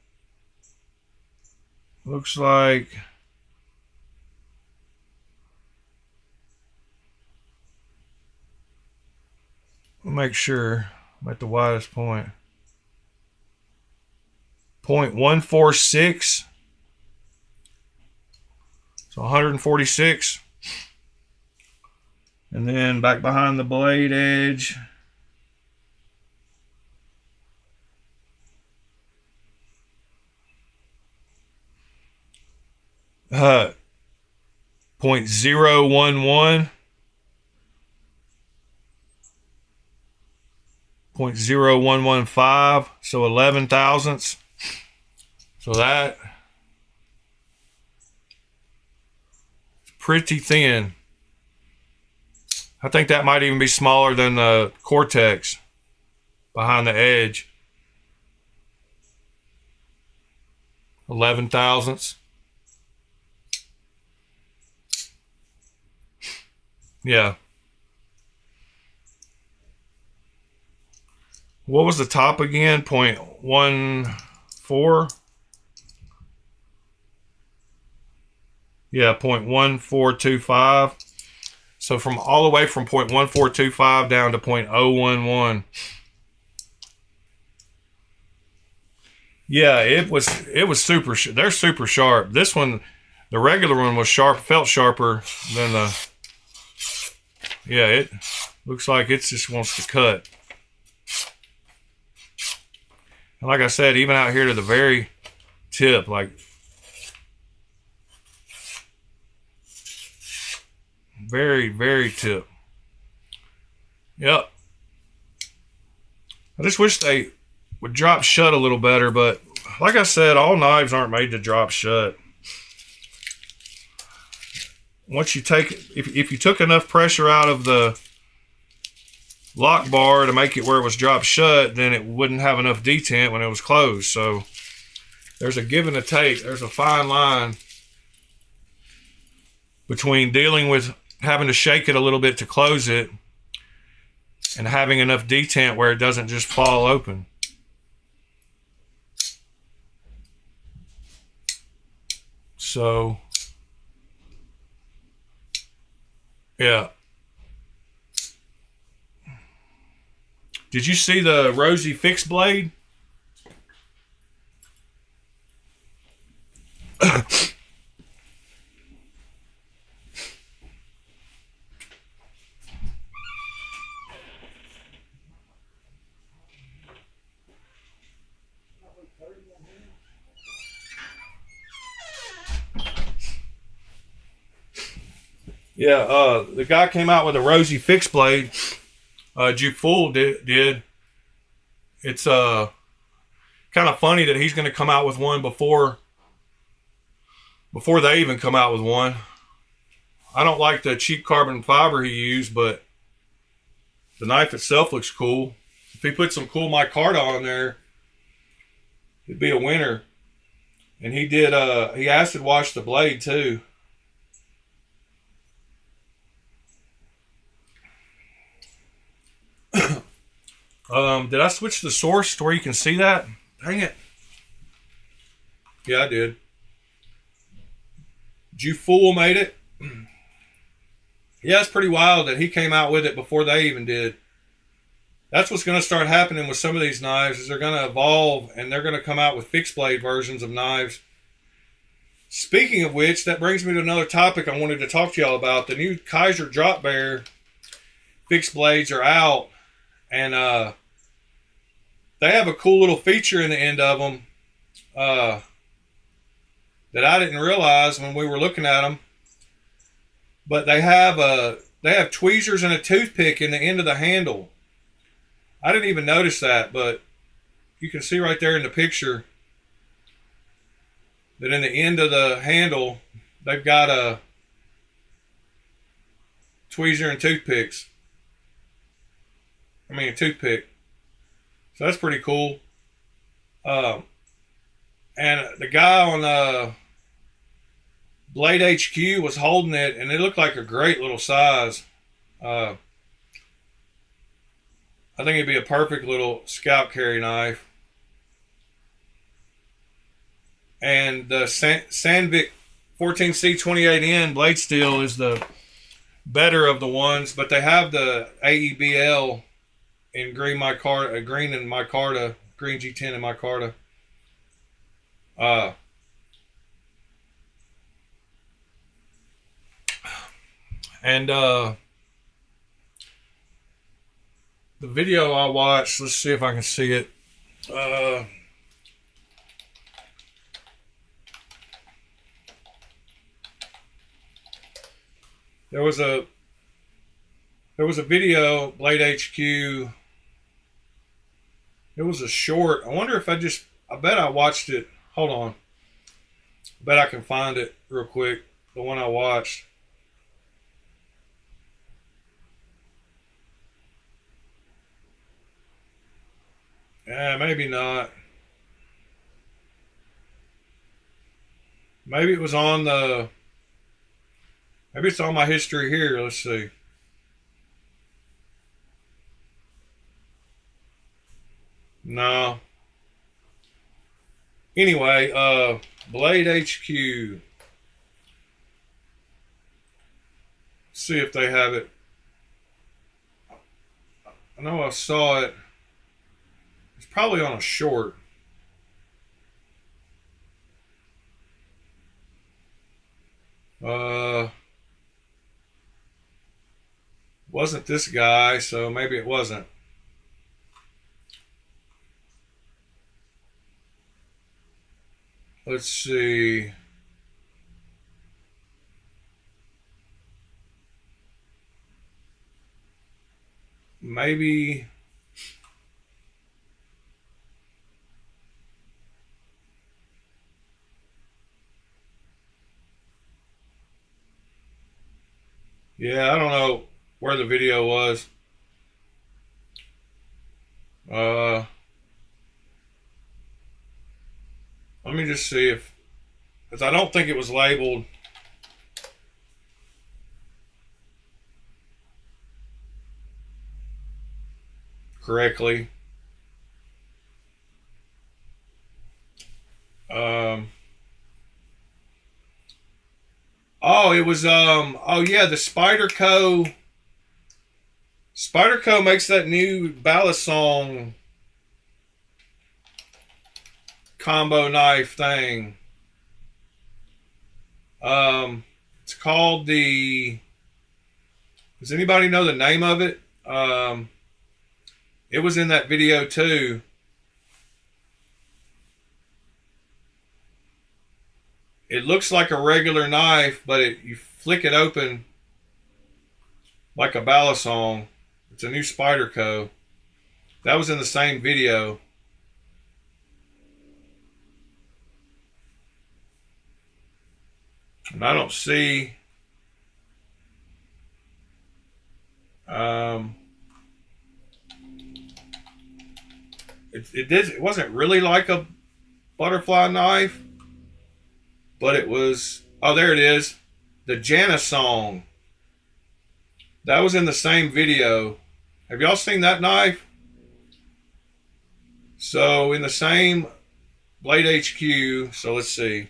looks like make sure I'm at the widest point. 0.146. So 146. And then back behind the blade edge, uh, 0.011, 0.0115, so 11 thousandths. So that's pretty thin. I think that might even be smaller than the Cortex behind the edge. 11 thousandths. Yeah. What was the top again? 0.14? Yeah, 0.1425. So from all the way from 0.1425 down to 0.011. Yeah, it was super. They're super sharp. This one, the regular one was felt sharper than the. Yeah, it looks like it just wants to cut. And like I said, even out here to the very tip, like very, very tip. Yep. I just wish they would drop shut a little better, but like I said, all knives aren't made to drop shut. Once you take, if you took enough pressure out of the lock bar to make it where it was dropped shut, then it wouldn't have enough detent when it was closed. So there's a give and a take. There's a fine line between dealing with having to shake it a little bit to close it and having enough detent where it doesn't just fall open. So, yeah. Did you see the Rosy fixed blade? Yeah, the guy came out with a Rosy fixed blade. Juke Fool did. It's kind of funny that he's going to come out with one before they even come out with one. I don't like the cheap carbon fiber he used, but the knife itself looks cool. If he put some cool micarta on there, it'd be a winner. And he did. He acid washed the blade too. Did I switch the source to where you can see that? Dang it. Yeah, I did. Ju Fool made it. Yeah, it's pretty wild that he came out with it before they even did. That's what's going to start happening with some of these knives is they're going to evolve and they're going to come out with fixed blade versions of knives. Speaking of which, that brings me to another topic I wanted to talk to y'all about. The new Kaiser Drop Bear fixed blades are out, and they have a cool little feature in the end of them that I didn't realize when we were looking at them. But they have tweezers and a toothpick in the end of the handle. I didn't even notice that, but you can see right there in the picture that in the end of the handle, they've got a tweezer and toothpicks. A toothpick. So that's pretty cool. And the guy on Blade HQ was holding it, and it looked like a great little size. I think it'd be a perfect little scout carry knife. And the Sandvik 14C28N blade steel is the better of the ones, but they have the AEBL in green micarta, green and micarta, green G10 and micarta. The video I watched, let's see if I can see it. There was a video, Blade HQ. It was a short. I wonder if I bet I watched it. Hold on. I bet I can find it real quick. The one I watched. Yeah, maybe not. Maybe it was on the. Maybe it's on my history here. Let's see. No. Anyway, Blade HQ. See if they have it. I know I saw it. It's probably on a short. Wasn't this guy, so maybe it wasn't. Let's see. Maybe. Yeah, I don't know where the video was. Uh, Let me just see if, because I don't think it was labeled correctly. Oh, it was oh yeah, the Spyderco makes that new Balisong combo knife thing. It's called the. Does anybody know the name of it? It was in that video too. It looks like a regular knife, but you flick it open like a Balisong. It's a new Spyderco. That was in the same video. And I don't see. It wasn't really like a butterfly knife, but it was. Oh, there it is. The Janasong. That was in the same video. Have y'all seen that knife? So in the same Blade HQ. So let's see.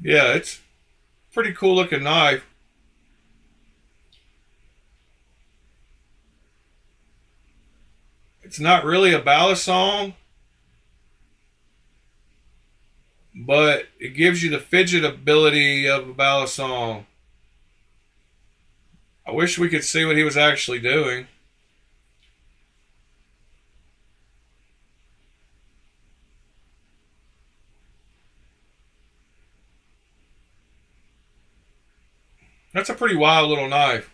Yeah, it's pretty cool looking knife. It's not really a Balisong, but it gives you the fidget ability of a Balisong. I wish we could see what he was actually doing. That's a pretty wild little knife.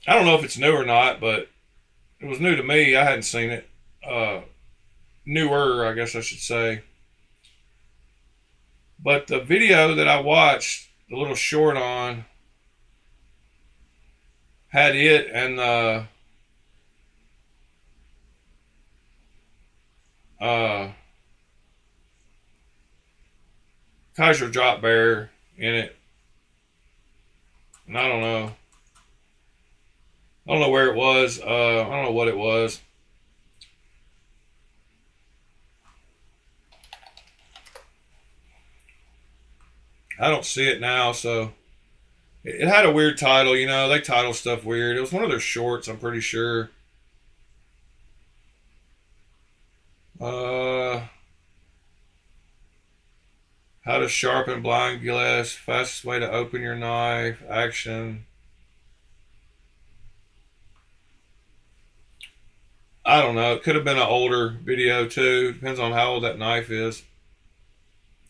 I don't know if it's new or not, but it was new to me. I hadn't seen it. Newer, I guess I should say. But the video that I watched, the little short on, had it and the Kaiser drop bear in it. And I don't know. I don't know where it was. I don't know what it was. I don't see it now, so it had a weird title, you know. They title stuff weird. It was one of their shorts, I'm pretty sure. How to sharpen blind glass. Fastest way to open your knife. Action. I don't know. It could have been an older video too. Depends on how old that knife is.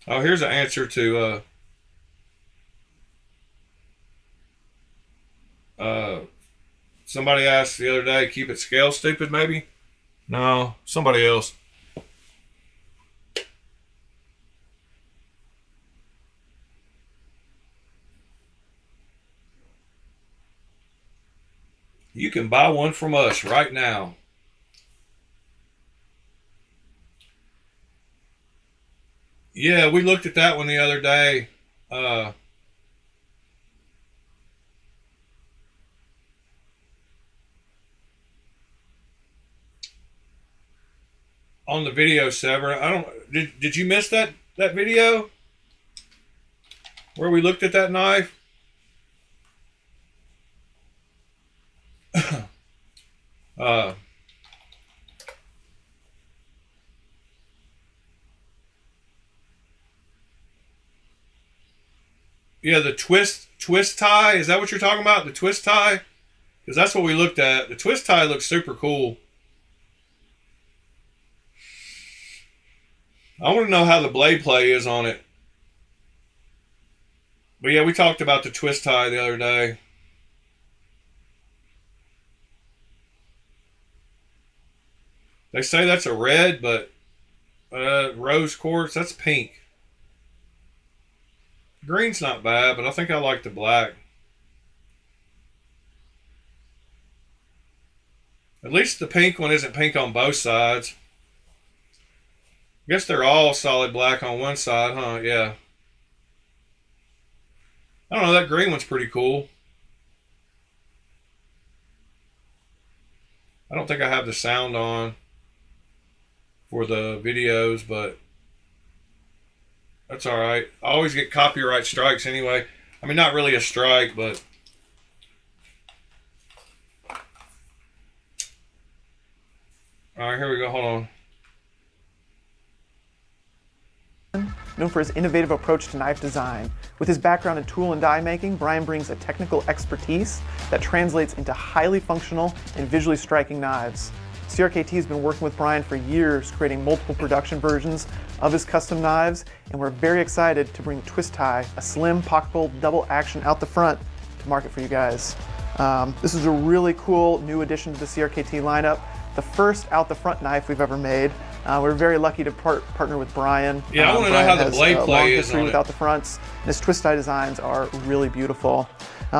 Oh, here's an answer to somebody asked the other day, keep it scale stupid maybe? No, somebody else. You can buy one from us right now. Yeah, we looked at that one the other day. On the video, Sever. I don't. Did you miss that video where we looked at that knife? uh, yeah, the twist tie. Is that what you're talking about? The twist tie? Because that's what we looked at. The twist tie looks super cool. I want to know how the blade play is on it. But yeah, we talked about the twist tie the other day. They say that's a red, but rose quartz, that's pink. Green's not bad, but I think I like the black. At least the pink one isn't pink on both sides. I guess they're all solid black on one side, huh? Yeah. I don't know, that green one's pretty cool. I don't think I have the sound on for the videos, but that's all right. I always get copyright strikes anyway. I mean, not really a strike, but all right, here we go. Hold on. Known for his innovative approach to knife design. With his background in tool and die making, Brian brings a technical expertise that translates into highly functional and visually striking knives. CRKT has been working with Brian for years, creating multiple production versions of his custom knives, and we're very excited to bring the Twist Tie, a slim pocketable double action out the front, to market for you guys. This is a really cool new addition to the CRKT lineup. The first out the front knife we've ever made. We're very lucky to partner with Brian. Yeah, I want to know how the blade play is on it. Without the fronts. And his twist tie designs are really beautiful.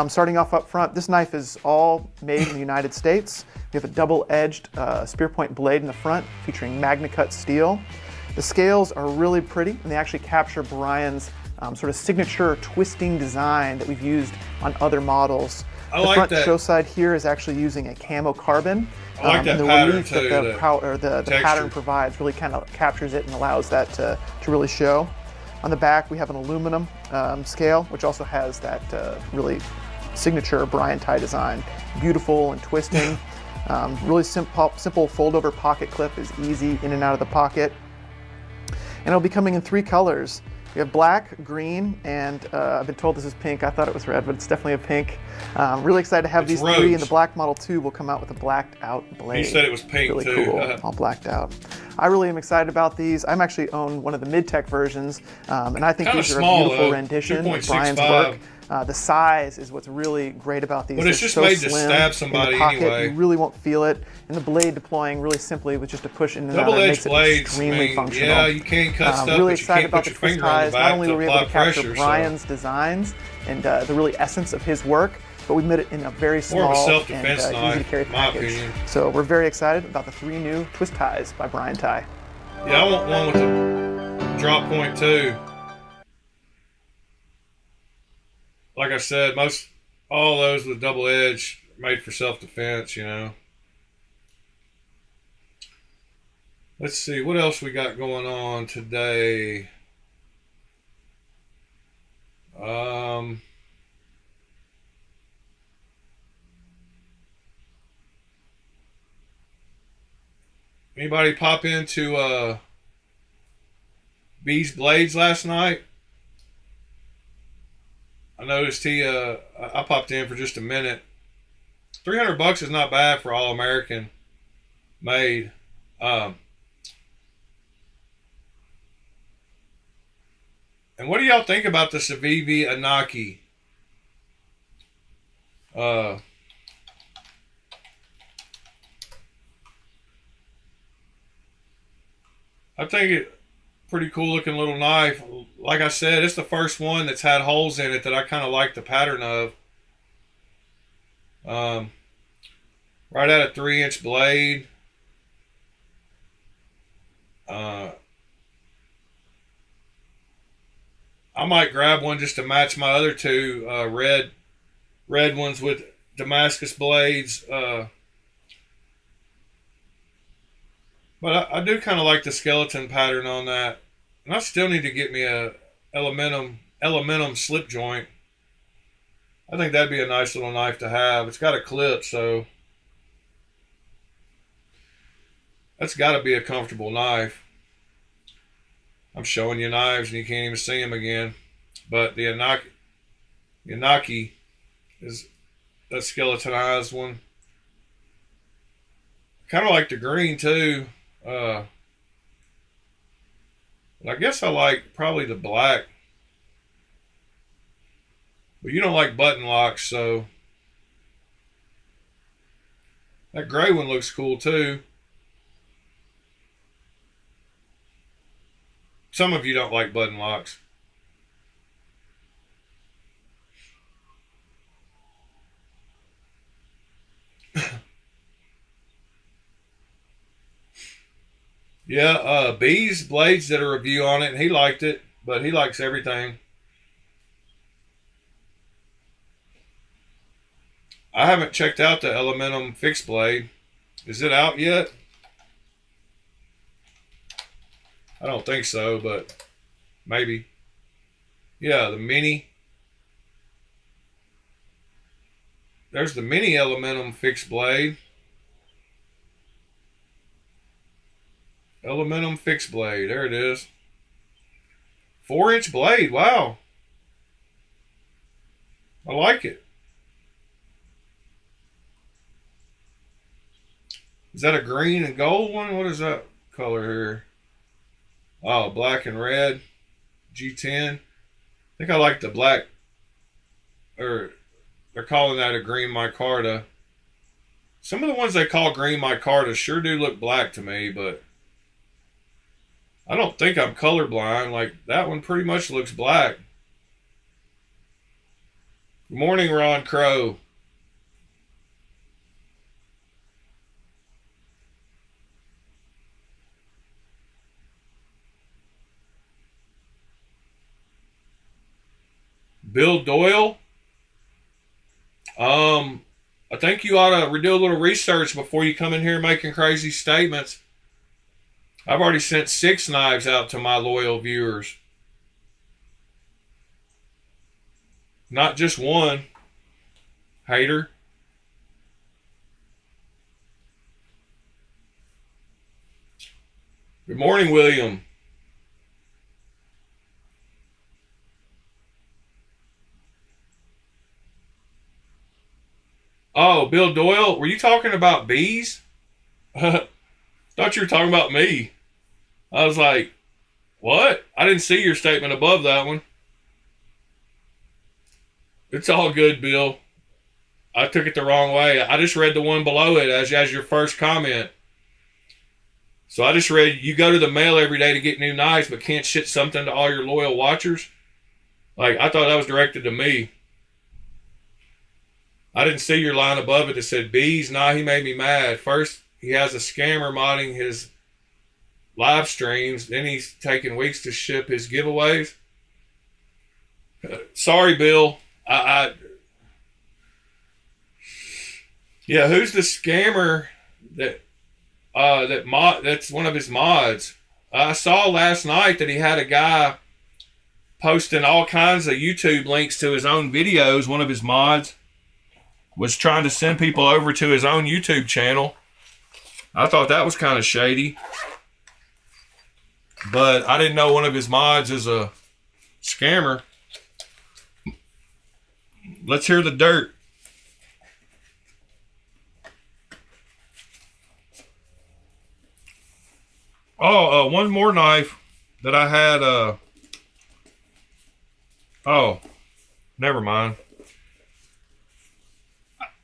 Starting off up front, this knife is all made in the United States. We have a double-edged spear point blade in the front featuring MagnaCut steel. The scales are really pretty, and they actually capture Brian's sort of signature twisting design that we've used on other models. The front show side here is actually using a camo carbon. I like that the pattern relief too, that the pattern provides really kind of captures it and allows that to really show. On the back we have an aluminum scale, which also has that really signature Brian tie design. Beautiful and twisting. Really simple fold-over pocket clip is easy in and out of the pocket. And it'll be coming in 3 colors. We have black, green, and I've been told this is pink. I thought it was red, but it's definitely a pink. Really excited to have these 3, and the black model 2 will come out with a blacked out blade. You said it was pink really too. Cool, all blacked out. I really am excited about these. I'm actually own one of the mid-tech versions, and I think Kinda these are small, a beautiful though. rendition of 2.65. Brian's work. The size is what's really great about these. But it's just made to stab somebody in the pocket, anyway. You really won't feel it. And the blade deploying really simply with just a push in and out. Double-edged blades, extremely functional. yeah, you can't cut stuff, really but you excited can't about put the your twist finger on the ties. back Not only to were we able apply to capture pressure. Brian's designs and the really essence of his work, but we made it in a very More of a small self-defense and easy to carry knife, in my package. opinion. So we're very excited about the 3 new twist ties by Brian Tie. Yeah, I want one with a drop point too. Like I said, all those with double edge are made for self-defense, you know. Let's see, what else we got going on today? Anybody pop into B's Blades last night? I noticed I popped in for just a minute. $300 is not bad for all American made. And what do y'all think about the Civivi Anaki? I think it pretty cool looking little knife. Like I said, it's the first one that's had holes in it that I kind of like the pattern of. Right at a 3-inch blade. I might grab one just to match my other two red ones with Damascus blades. But I do kind of like the skeleton pattern on that. And I still need to get me a elementum slip joint. I think that'd be a nice little knife to have. It's got a clip, so that's got to be a comfortable knife. I'm showing you knives and you can't even see them again. But the Anaki is that skeletonized one. Kind of like the green too. But I guess I like probably the black. But you don't like button locks, so that gray one looks cool too. Some of you don't like button locks. Yeah, B's Blades did a review on it, and he liked it, but he likes everything. I haven't checked out the Elementum fixed blade. Is it out yet? I don't think so, but maybe. Yeah, the mini. There's the mini Elementum fixed blade. Elementum fixed blade. There it is. 4-inch blade. Wow. I like it. Is that a green and gold one? What is that color here? Oh, black and red. G10. I think I like the black. Or they're calling that a green micarta. Some of the ones they call green micarta sure do look black to me, but I don't think I'm colorblind. Like, that one pretty much looks black. Good morning, Ron Crow. Bill Doyle. I think you ought to do a little research before you come in here making crazy statements. I've already sent 6 knives out to my loyal viewers. Not just one. Hater. Good morning, William. Oh, Bill Doyle, were you talking about bees? Thought you were talking about me. I was like, what? I didn't see your statement above that one. It's all good, Bill. I took it the wrong way. I just read the one below it as your first comment. So I just read, you go to the mail every day to get new knives, but can't ship something to all your loyal watchers. Like, I thought that was directed to me. I didn't see your line above it that said bees. Nah, he made me mad. First, he has a scammer modding his live streams. Then he's taking weeks to ship his giveaways. Sorry, Bill. Yeah, who's the scammer that's one of his mods? I saw last night that he had a guy posting all kinds of YouTube links to his own videos. One of his mods was trying to send people over to his own YouTube channel. I thought that was kind of shady. But I didn't know one of his mods is a scammer. Let's hear the dirt. Oh, one more knife that I had. Oh, never mind.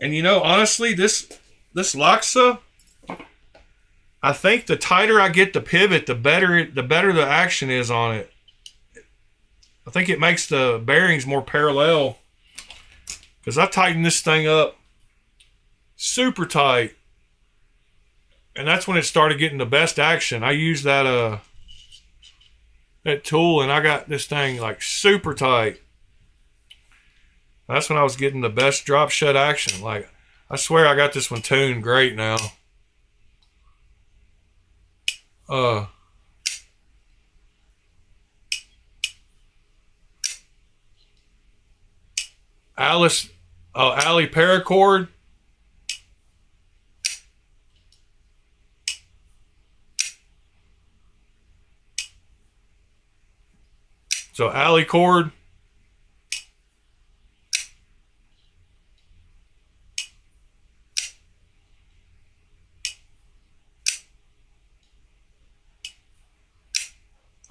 And you know, honestly, this Loxa, I think the tighter I get the pivot, the better the action is on it. I think it makes the bearings more parallel. Because I tightened this thing up super tight. And that's when it started getting the best action. I used that tool and I got this thing like super tight. That's when I was getting the best drop shut action. Like, I swear I got this one tuned great now. Alley paracord. So alley cord.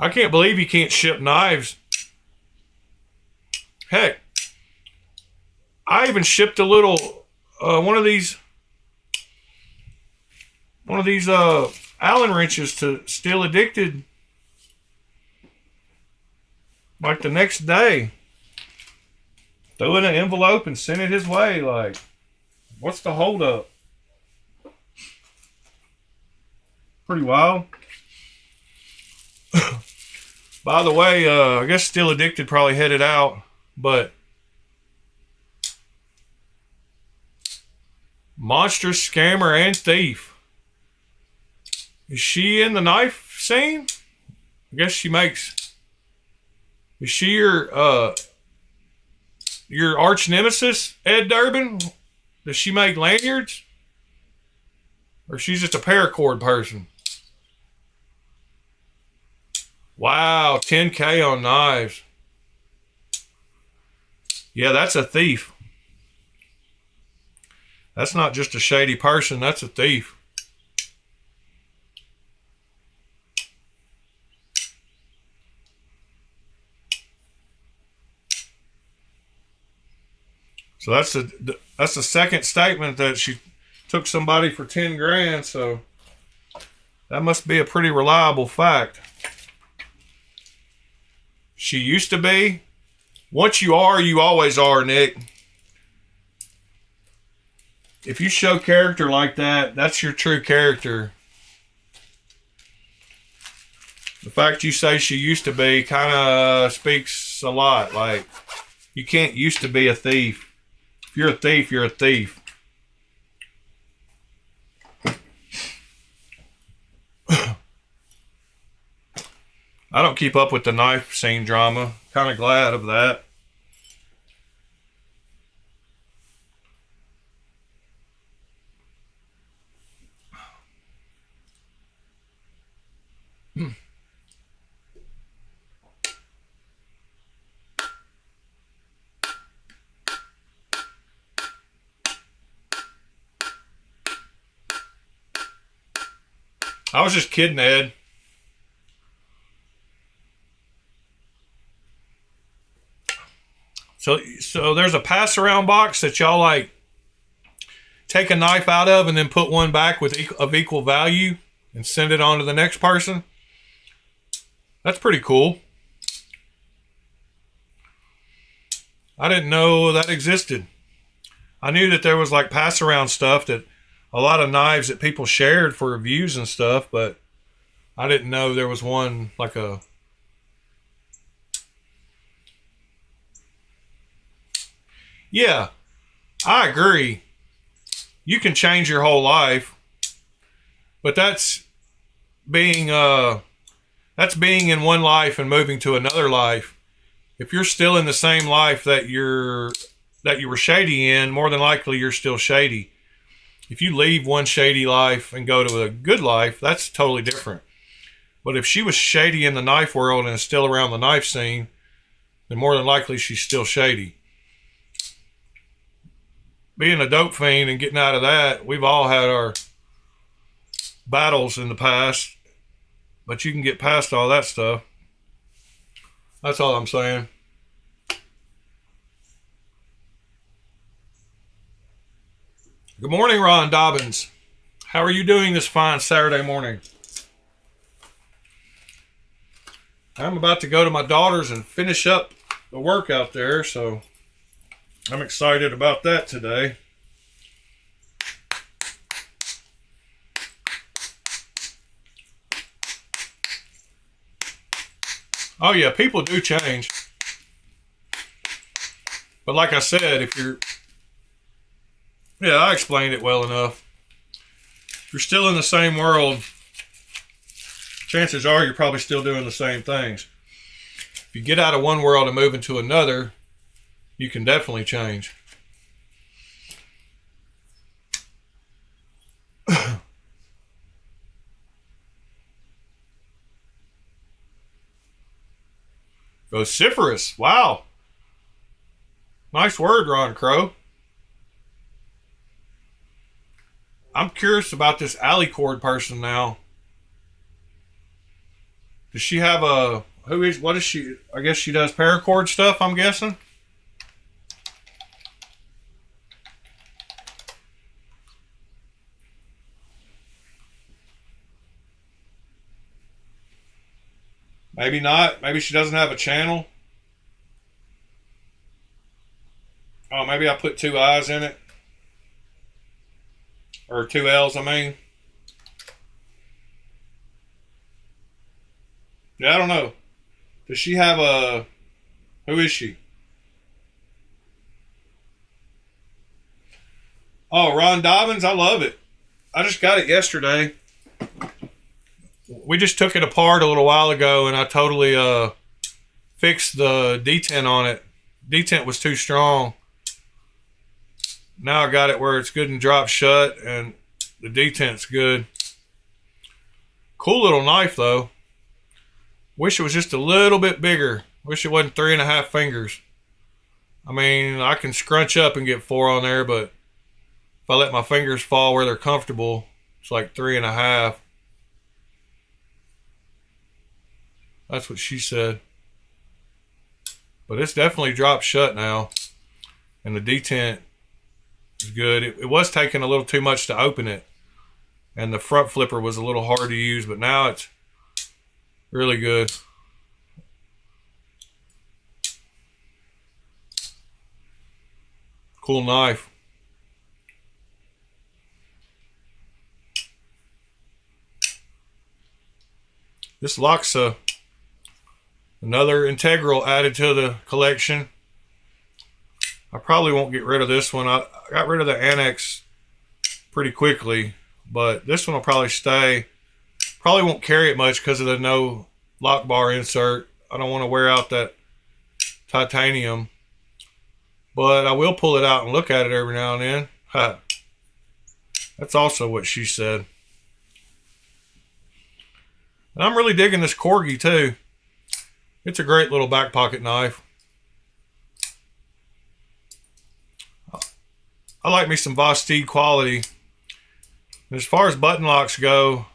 I can't believe you can't ship knives. Heck, I even shipped a little one of these Allen wrenches to Still Addicted like the next day. Threw it in an envelope and sent it his way. Like, what's the holdup? Pretty wild. By the way, I guess Still Addicted probably headed out, but monster, scammer, and thief. Is she in the knife scene? I guess she makes. Is she your arch nemesis, Ed Durbin? Does she make lanyards? Or she's just a paracord person? Wow, 10K on knives. Yeah, that's a thief. That's not just a shady person, that's a thief. So that's the second statement that she took somebody for 10 grand, so that must be a pretty reliable fact. She used to be. Once you are, you always are, Nick. If you show character like that, that's your true character. The fact you say she used to be kind of speaks a lot. Like, you can't used to be a thief. If you're a thief, you're a thief. I don't keep up with the knife scene drama. Kind of glad of that. I was just kidding, Ed. So there's a pass around box that y'all like take a knife out of and then put one back of equal value and send it on to the next person. That's pretty cool. I didn't know that existed. I knew that there was like pass around stuff, that a lot of knives that people shared for reviews and stuff, but I didn't know there was one like a... Yeah, I agree. You can change your whole life, but that's being in one life and moving to another life. If you're still in the same life that you were shady in, more than likely you're still shady. If you leave one shady life and go to a good life, that's totally different. But if she was shady in the knife world and is still around the knife scene, then more than likely she's still shady. being a dope fiend and getting out of that, we've all had our battles in the past, but you can get past all that stuff. That's all I'm saying. Good morning, Ron Dobbins. How are you doing this fine Saturday morning? I'm about to go to my daughter's and finish up the work out there, so I'm excited about that today. Oh yeah, people do change. But like I said, I explained it well enough. If you're still in the same world, chances are you're probably still doing the same things. If you get out of one world and move into another, you can definitely change. Vociferous. Wow. Nice word, Ron Crow. I'm curious about this alicord person now. Does she have what is she? I guess she does paracord stuff, I'm guessing. Maybe not. Maybe she doesn't have a channel. Oh, maybe I put 2 I's in it. Or 2 L's, I mean. Yeah, I don't know. Does she have who is she? Oh, Ron Dobbins, I love it. I just got it yesterday. We just took it apart a little while ago, and I totally fixed the detent on it. Detent was too strong. Now I got it where it's good and drops shut, and the detent's good. Cool little knife, though. Wish it was just a little bit bigger. Wish it wasn't 3.5 fingers. I mean, I can scrunch up and get 4 on there, but if I let my fingers fall where they're comfortable, it's like 3.5. That's what she said. But it's definitely dropped shut now. And the detent is good. It was taking a little too much to open it. And the front flipper was a little hard to use, but now it's really good. Cool knife. This locks another integral added to the collection. I probably won't get rid of this one. I got rid of the annex pretty quickly, but this one will probably stay. Probably won't carry it much because of the no lock bar insert. I don't want to wear out that titanium, but I will pull it out and look at it every now and then. Ha. That's also what she said. And I'm really digging this corgi too. It's a great little back pocket knife. I like me some Vosteed quality. As far as button locks go,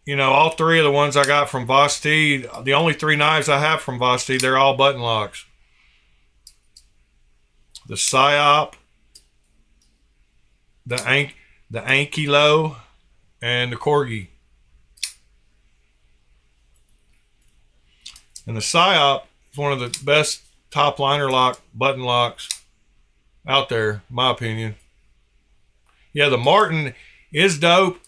you know, all 3 of the ones I got from Vosteed, the only 3 knives I have from Vosteed, they're all button locks. The Psyop, the Ankilo, and the Corgi. And the Psyop is one of the best top liner lock button locks out there, in my opinion. Yeah, the Martin is dope.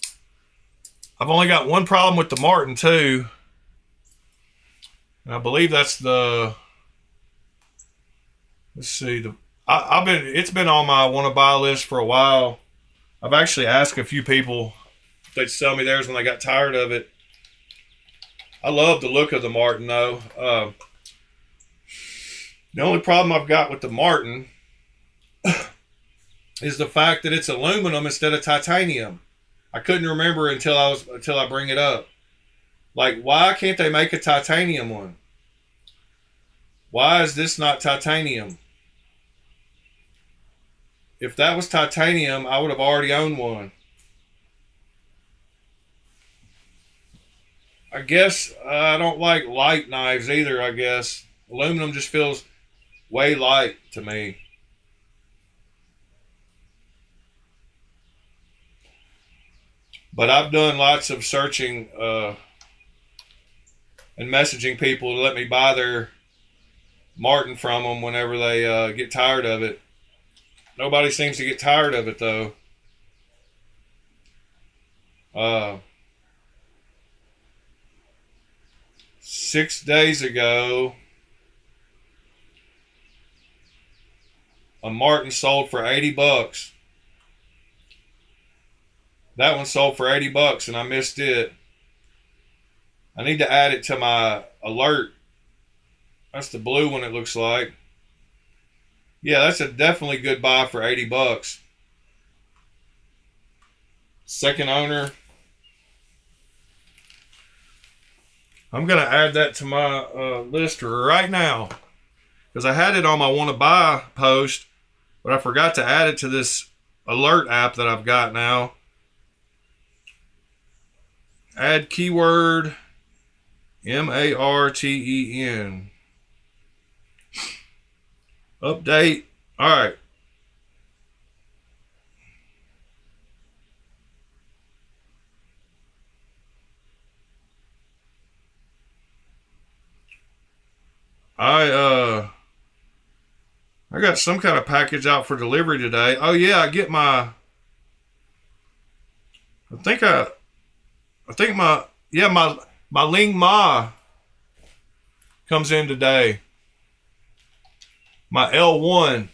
I've only got one problem with the Martin too. And I believe that's the, let's see, it's been on my want to buy list for a while. I've actually asked a few people if they'd sell me theirs when they got tired of it. I love the look of the Martin though. The only problem I've got with the Martin is the fact that it's aluminum instead of titanium. I couldn't remember until I bring it up. Like, why can't they make a titanium one? Why is this not titanium? if that was titanium, I would have already owned one. I guess I don't like light knives either, I guess. Aluminum just feels way light to me. But I've done lots of searching and messaging people to let me buy their Martin from them whenever they get tired of it. Nobody seems to get tired of it, though. 6 days ago, a Martin sold for $80. That one sold for $80 and I missed it. I need to add it to my alert. That's the blue one, it looks like. Yeah, that's a definitely good buy for $80. Second owner. I'm going to add that to my list right now because I had it on my want to buy post, but I forgot to add it to this alert app that I've got now. Add keyword Marten. Update. All right. I got some kind of package out for delivery today. Oh yeah, I get my. I think my Ling Ma comes in today. My L1.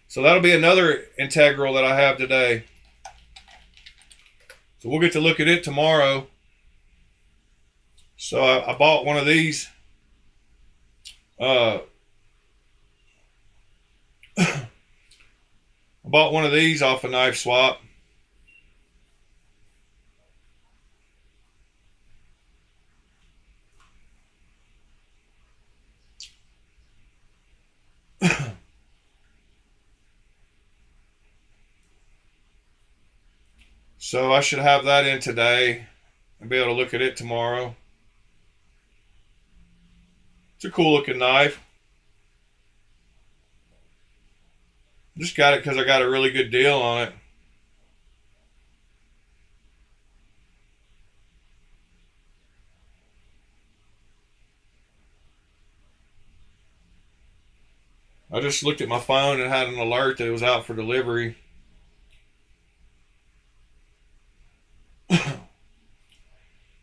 So that'll be another integral that I have today. So we'll get to look at it tomorrow. So I bought one of these. I bought one of these off a Knife Swap. So I should have that in today and be able to look at it tomorrow. It's a cool looking knife. Just got it because I got a really good deal on it. I just looked at my phone and had an alert that it was out for delivery.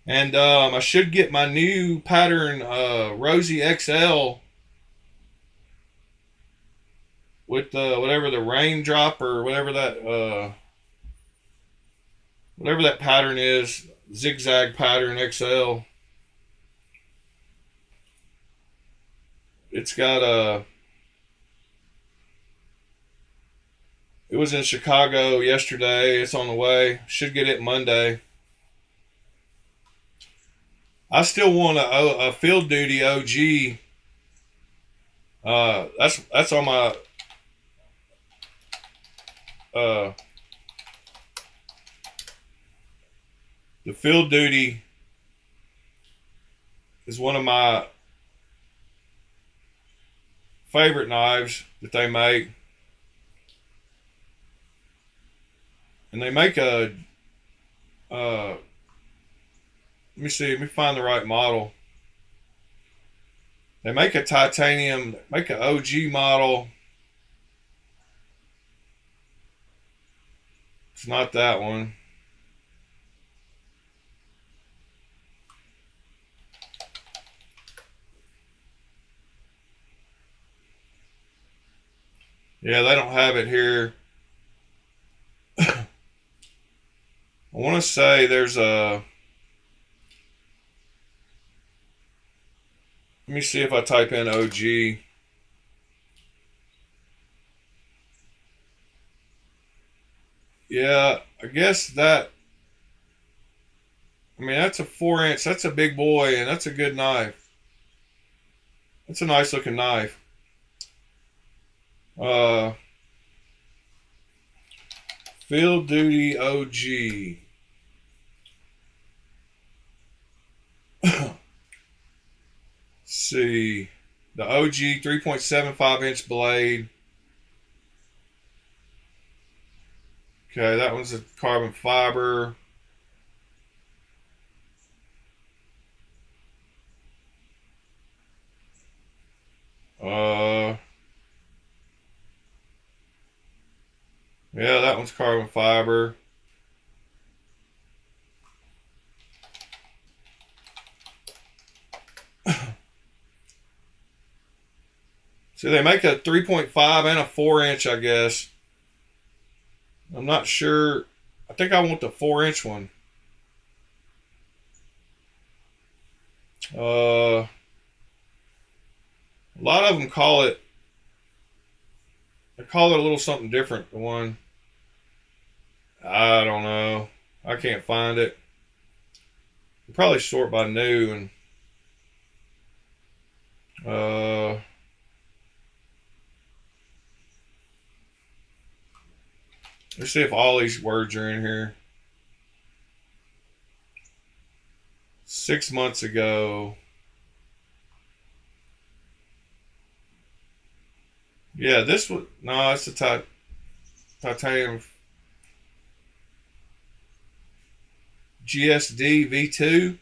And I should get my new pattern Rosie XL with whatever the raindrop or whatever that pattern is, zigzag pattern XL. It's got it was in Chicago yesterday. It's on the way. Should get it Monday. I still want a field duty OG. That's on my the field duty is one of my favorite knives that they make. And they make a let me see. Let me find the right model. They make a titanium, make an OG model. It's not that one. Yeah, they don't have it here. I want to say there's a. Let me see if I type in OG. Yeah, I guess that. I mean, that's a 4-inch. That's a big boy, and that's a good knife. That's a nice looking knife. Field Duty OG. See, the OG 3.75-inch blade. Okay, that one's a carbon fiber. Yeah, that one's carbon fiber. So they make a 3.5 and a 4-inch, I guess. I'm not sure. I think I want the 4-inch one. A lot of them call it. They call it a little something different. The one. I don't know. I can't find it. You probably sort by new and. Let's see if all these words are in here. 6 months ago. Yeah, this was no, it's a titanium GSD V2.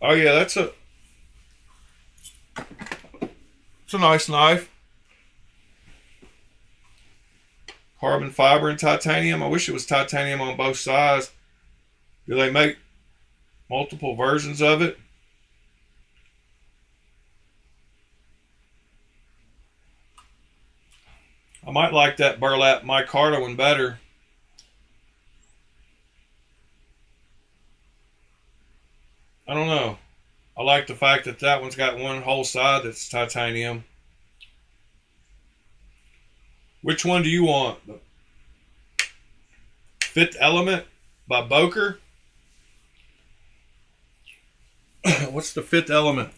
Oh yeah, it's a nice knife. Carbon fiber and titanium. I wish it was titanium on both sides. Do they make multiple versions of it? I might like that burlap micarta one better. I don't know. I like the fact that that one's got one whole side that's titanium. Which one do you want? The Fifth Element by Boker? What's the Fifth Element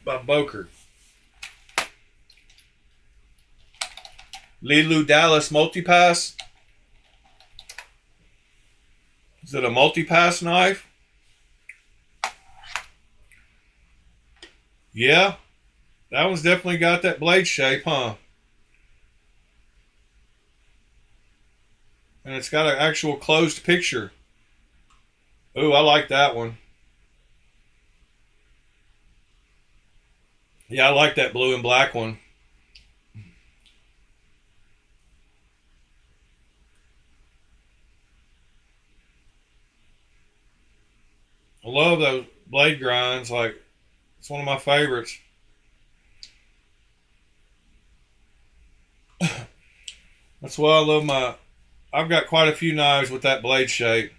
by Boker? Lilu Dallas Multipass? Is it a multipass knife? Yeah, that one's definitely got that blade shape, huh? And it's got an actual closed picture. Ooh, I like that one. Yeah, I like that blue and black one. I love those blade grinds. Like, it's one of my favorites. That's why I love my... I've got quite a few knives with that blade shape.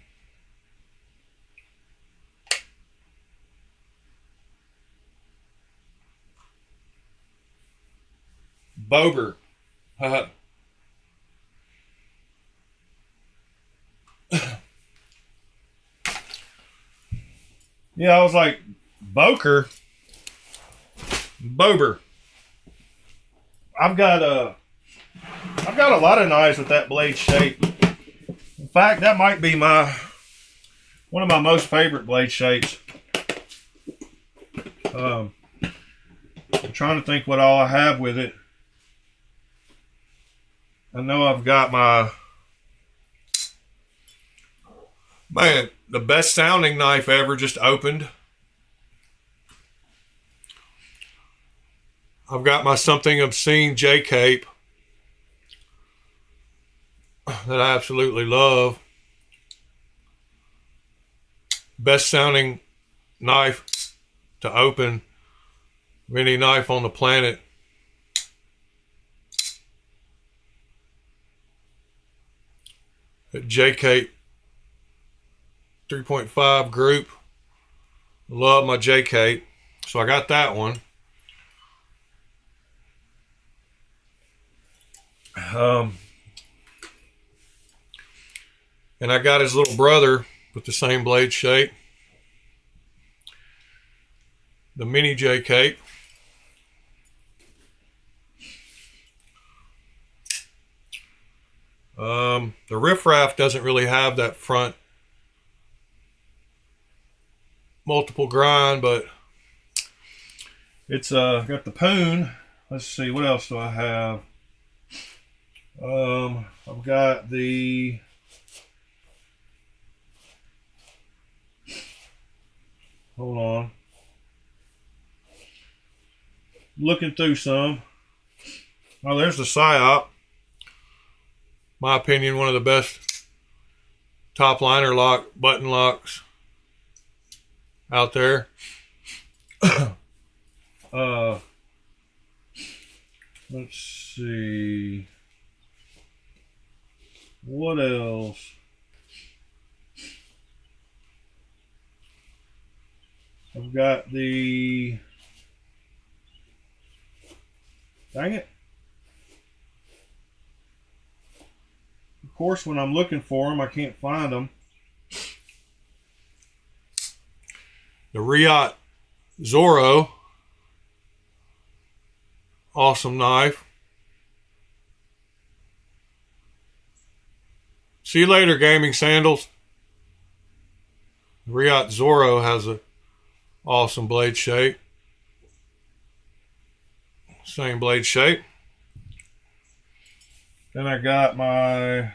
Bober. Yeah, I was like, Boker? Bober. I've got a lot of knives with that blade shape. In fact, that might be one of my most favorite blade shapes. I'm trying to think what all I have with it. I know I've got the best sounding knife ever just opened. I've got my Something Obscene J-Cape that I absolutely love. Best sounding knife to open of any knife on the planet. J-Cape 3.5 group. Love my J-Cape. So I got that one. And I got his little brother with the same blade shape. the mini J cape. The riffraff doesn't really have that front multiple grind, but it's got the poon. Let's see, what else do I have? I've got the hold on, looking through some. Oh, there's the Psyop. My opinion, one of the best top liner lock button locks out there. Let's see. What else? I've got the, dang it. Of course, when I'm looking for them, I can't find them. The Riot Zorro. Awesome knife. See you later, gaming sandals. Riot Zorro has a awesome blade shape. Same blade shape. Then I got my,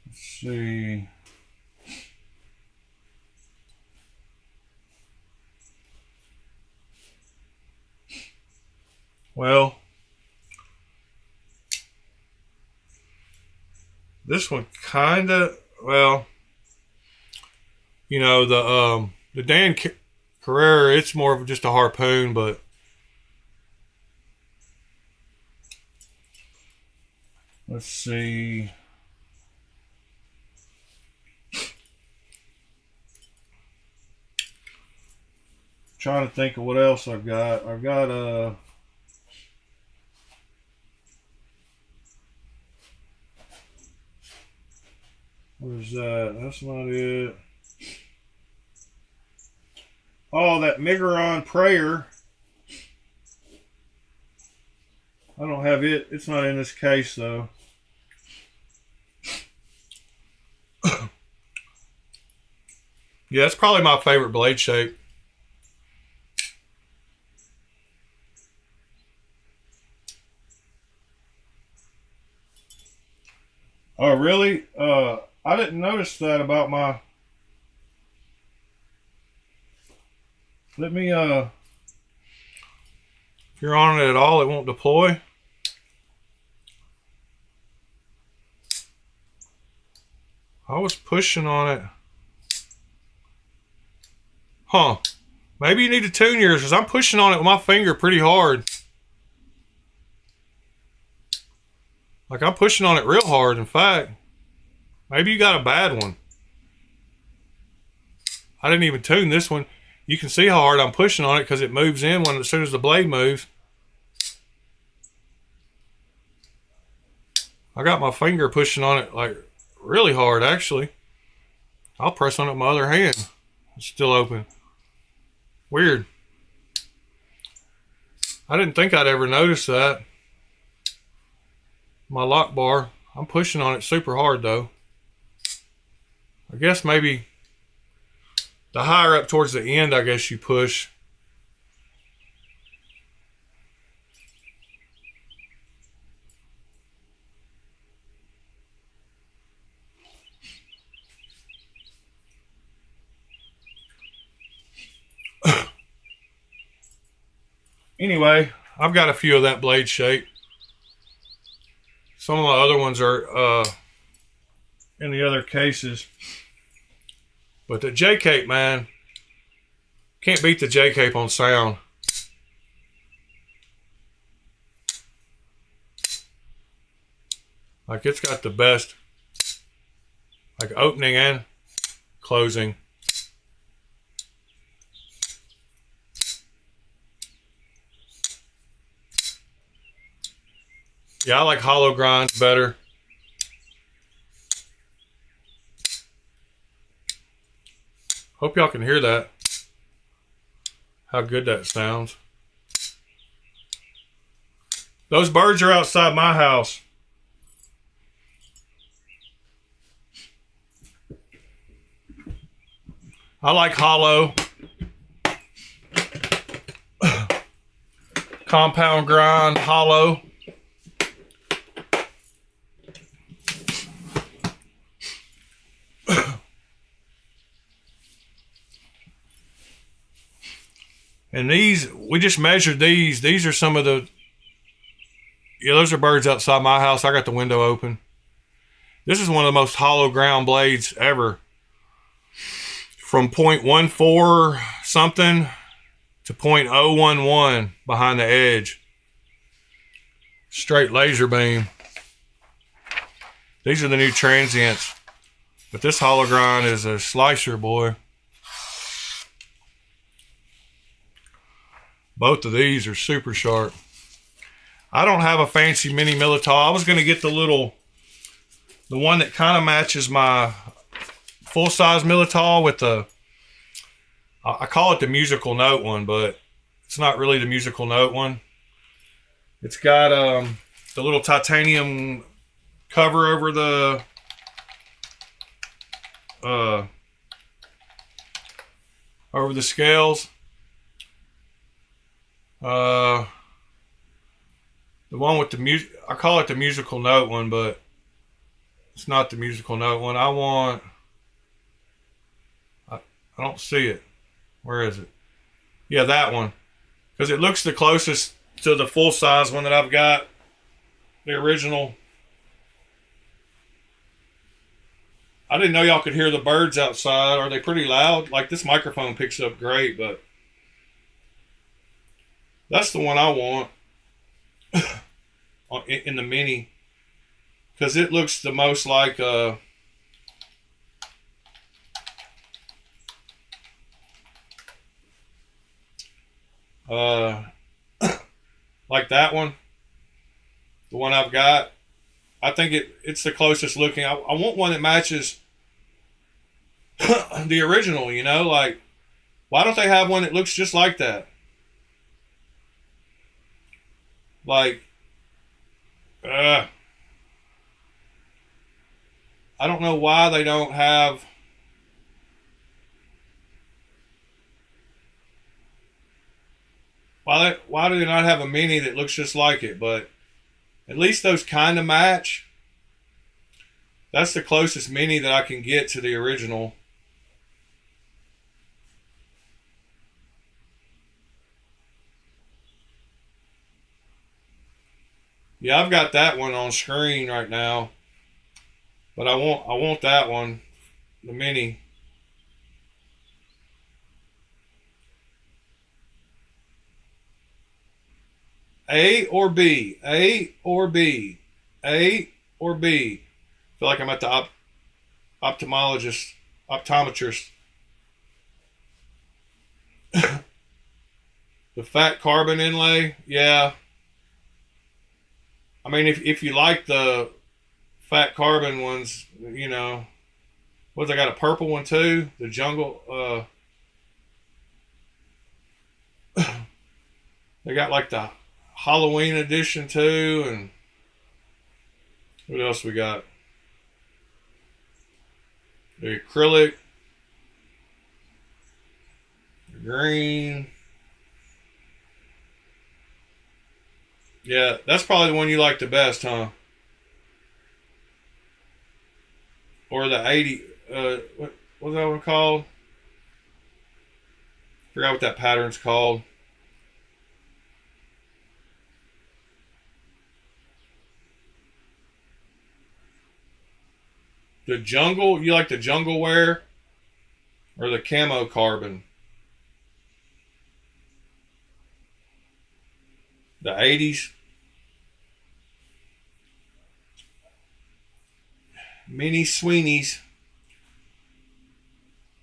let's see, well, this one kind of, well, you know, the Dan Carrera, it's more of just a harpoon, but let's see. Trying to think of what else I've got. I've got where's that? That's not it. Oh, that Migron Prayer. I don't have it. It's not in this case though. Yeah, it's probably my favorite blade shape. Oh, really? I didn't notice that about my... Let me, if you're on it at all, it won't deploy. I was pushing on it. Huh. Maybe you need to tune yours, because I'm pushing on it with my finger pretty hard. Like, I'm pushing on it real hard, in fact. Maybe you got a bad one. I didn't even tune this one. You can see how hard I'm pushing on it because it moves in as soon as the blade moves. I got my finger pushing on it like really hard, actually. I'll press on it with my other hand. It's still open. Weird. I didn't think I'd ever notice that. My lock bar, I'm pushing on it super hard though. I guess maybe the higher up towards the end, I guess you push. Anyway, I've got a few of that blade shape. Some of my other ones are in the other cases. But the J-Cape, man, can't beat the J-Cape on sound. Like, it's got the best, like, opening and closing. Yeah, I like hollow grinds better. Hope y'all can hear that. how good that sounds. Those birds are outside my house. I like hollow. Compound grind, hollow. And these, we just measured these. These are some of the, yeah, those are birds outside my house. I got the window open. This is one of the most hollow ground blades ever. From 0.14 something to 0.011 behind the edge. Straight laser beam. These are the new transients. But this hollow grind is a slicer, boy. Both of these are super sharp. I don't have a fancy mini Militaw. I was going to get the one that kind of matches my full-size Militaw with the, I call it the musical note one, but it's not really the musical note one. It's got the little titanium cover over the scales. The one with the music, I call it the musical note one, but it's not the musical note one. I don't see it. Where is it? Yeah, that one. Because it looks the closest to the full-size one that I've got. The original. I didn't know y'all could hear the birds outside. Are they pretty loud? Like, this microphone picks up great, but that's the one I want in the mini. Because it looks the most like like that one, the one I've got. I think it's the closest looking. I want one that matches the original, you know, like, why don't they have one that looks just like that? Like, I don't know why they don't have. Why do they not have a mini that looks just like it? But at least those kind of match. That's the closest mini that I can get to the original. Yeah, I've got that one on screen right now. But I want that one, the mini. A or B? A or B? A or B? I feel like I'm at the optometrist. The fat carbon inlay, yeah. I mean, if you like the fat carbon ones, you know, what, they got a purple one too? The jungle, they got like the Halloween edition too, and what else we got? The acrylic, the green. Yeah, that's probably the one you like the best, huh? Or the 80, what's that one called? Forgot what that pattern's called. The jungle, you like the jungle wear or the camo carbon? The 80s. Mini Sweeney's.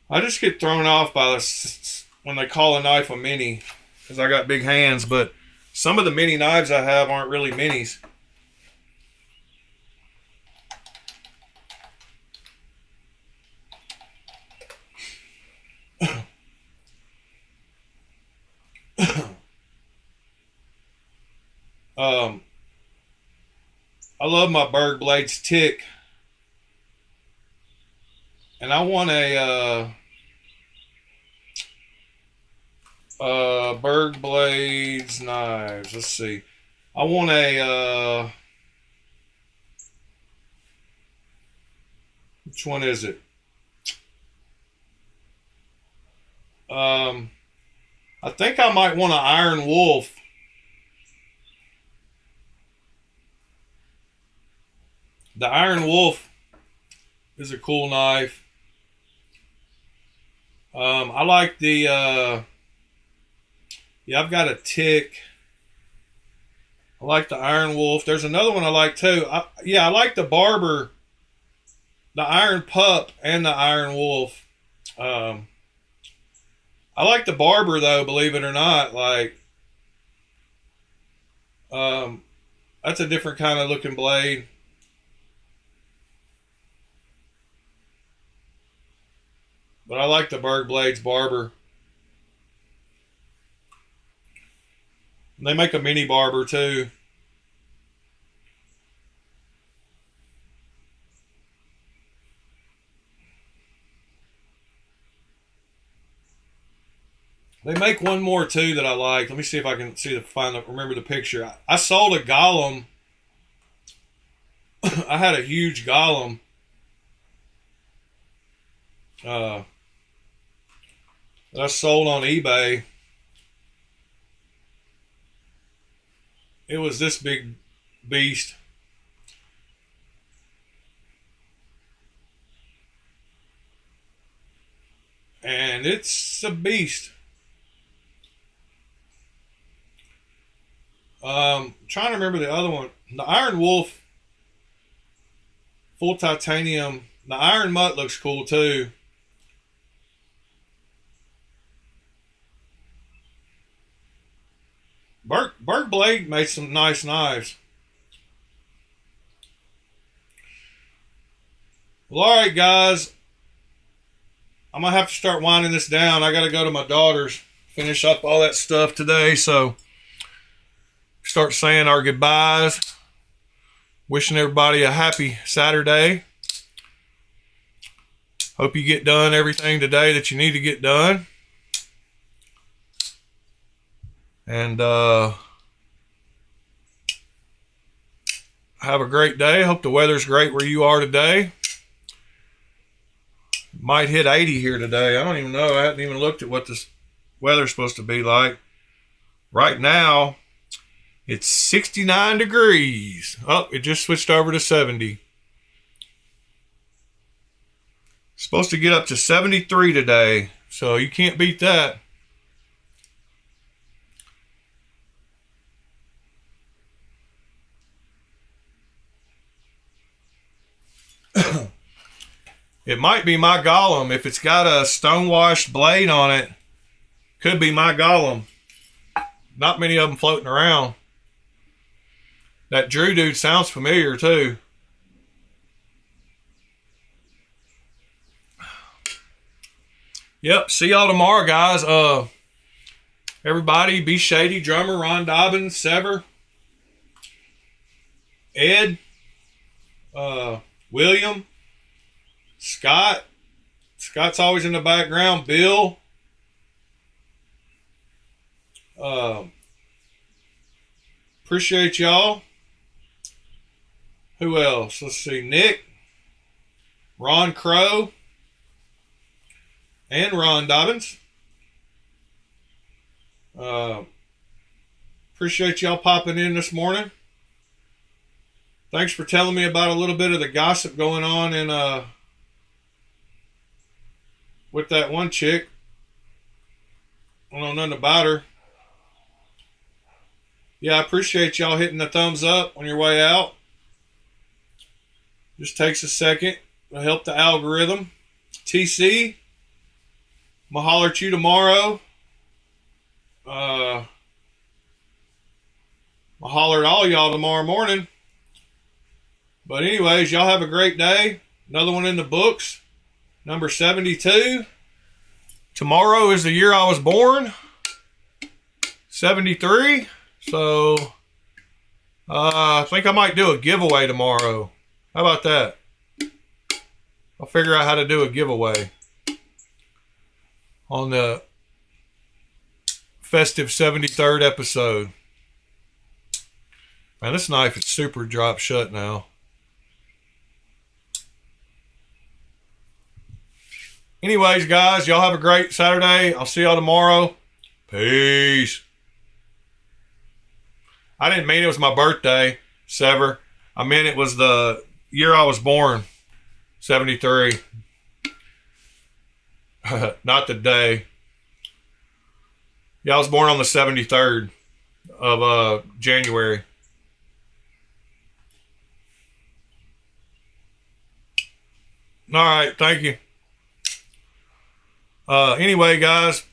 I just get thrown off by this when they call a knife a mini because I got big hands, but some of the mini knives I have aren't really minis. Um, I love my Berg blades tick, and I want a Berg blades knives. Let's see. I want a which one is it? I think I might want an Iron Wolf. The Iron Wolf is a cool knife. I like the yeah, I've got a tick. I like the Iron Wolf. There's another one I like too. I like the Barber, the Iron Pup, and the Iron Wolf. I like the Barber though, believe it or not. Like, that's a different kind of looking blade. But I like the Berg Blades Barber. They make a mini Barber too. They make one more too that I like. Let me see if I can remember the picture. I sold a Golem. I had a huge Golem. That I sold on eBay. It was this big beast. And it's a beast. Trying to remember the other one. The Iron Wolf, full titanium. The Iron Mutt looks cool too. Berg Blade made some nice knives. Well, all right, guys. I'm going to have to start winding this down. I got to go to my daughter's, finish up all that stuff today. So, start saying our goodbyes. Wishing everybody a happy Saturday. Hope you get done everything today that you need to get done. And have a great day. Hope the weather's great where you are today. Might hit 80 here today. I don't even know. I hadn't even looked at what this weather's supposed to be like. Right now, it's 69 degrees. Oh, it just switched over to 70. Supposed to get up to 73 today. So you can't beat that. It might be my Golem. If it's got a stonewashed blade on it, could be my Golem. Not many of them floating around. That Drew dude sounds familiar too. Yep, see y'all tomorrow, guys. Everybody, be shady. Drummer, Ron Dobbins, Sever, Ed, William, Scott. Scott's always in the background. Bill. Appreciate y'all. Who else? Let's see. Nick, Ron Crow, and Ron Dobbins. Appreciate y'all popping in this morning. Thanks for telling me about a little bit of the gossip going on in with that one chick. I don't know nothing about her. Yeah, I appreciate y'all hitting the thumbs up on your way out. Just takes a second to help the algorithm. TC, I'm going to holler at you tomorrow. I'll holler at all y'all tomorrow morning. But anyways, y'all have a great day. Another one in the books. Number 72. Tomorrow is the year I was born. 73. So I think I might do a giveaway tomorrow. How about that? I'll figure out how to do a giveaway on the festive 73rd episode. Man, this knife is super drop shut now. Anyways, guys, y'all have a great Saturday. I'll see y'all tomorrow. Peace. I didn't mean it was my birthday, Sever. I meant it was the year I was born, 73. Not the day. Yeah, I was born on the 73rd of January. All right, thank you. Anyway, guys,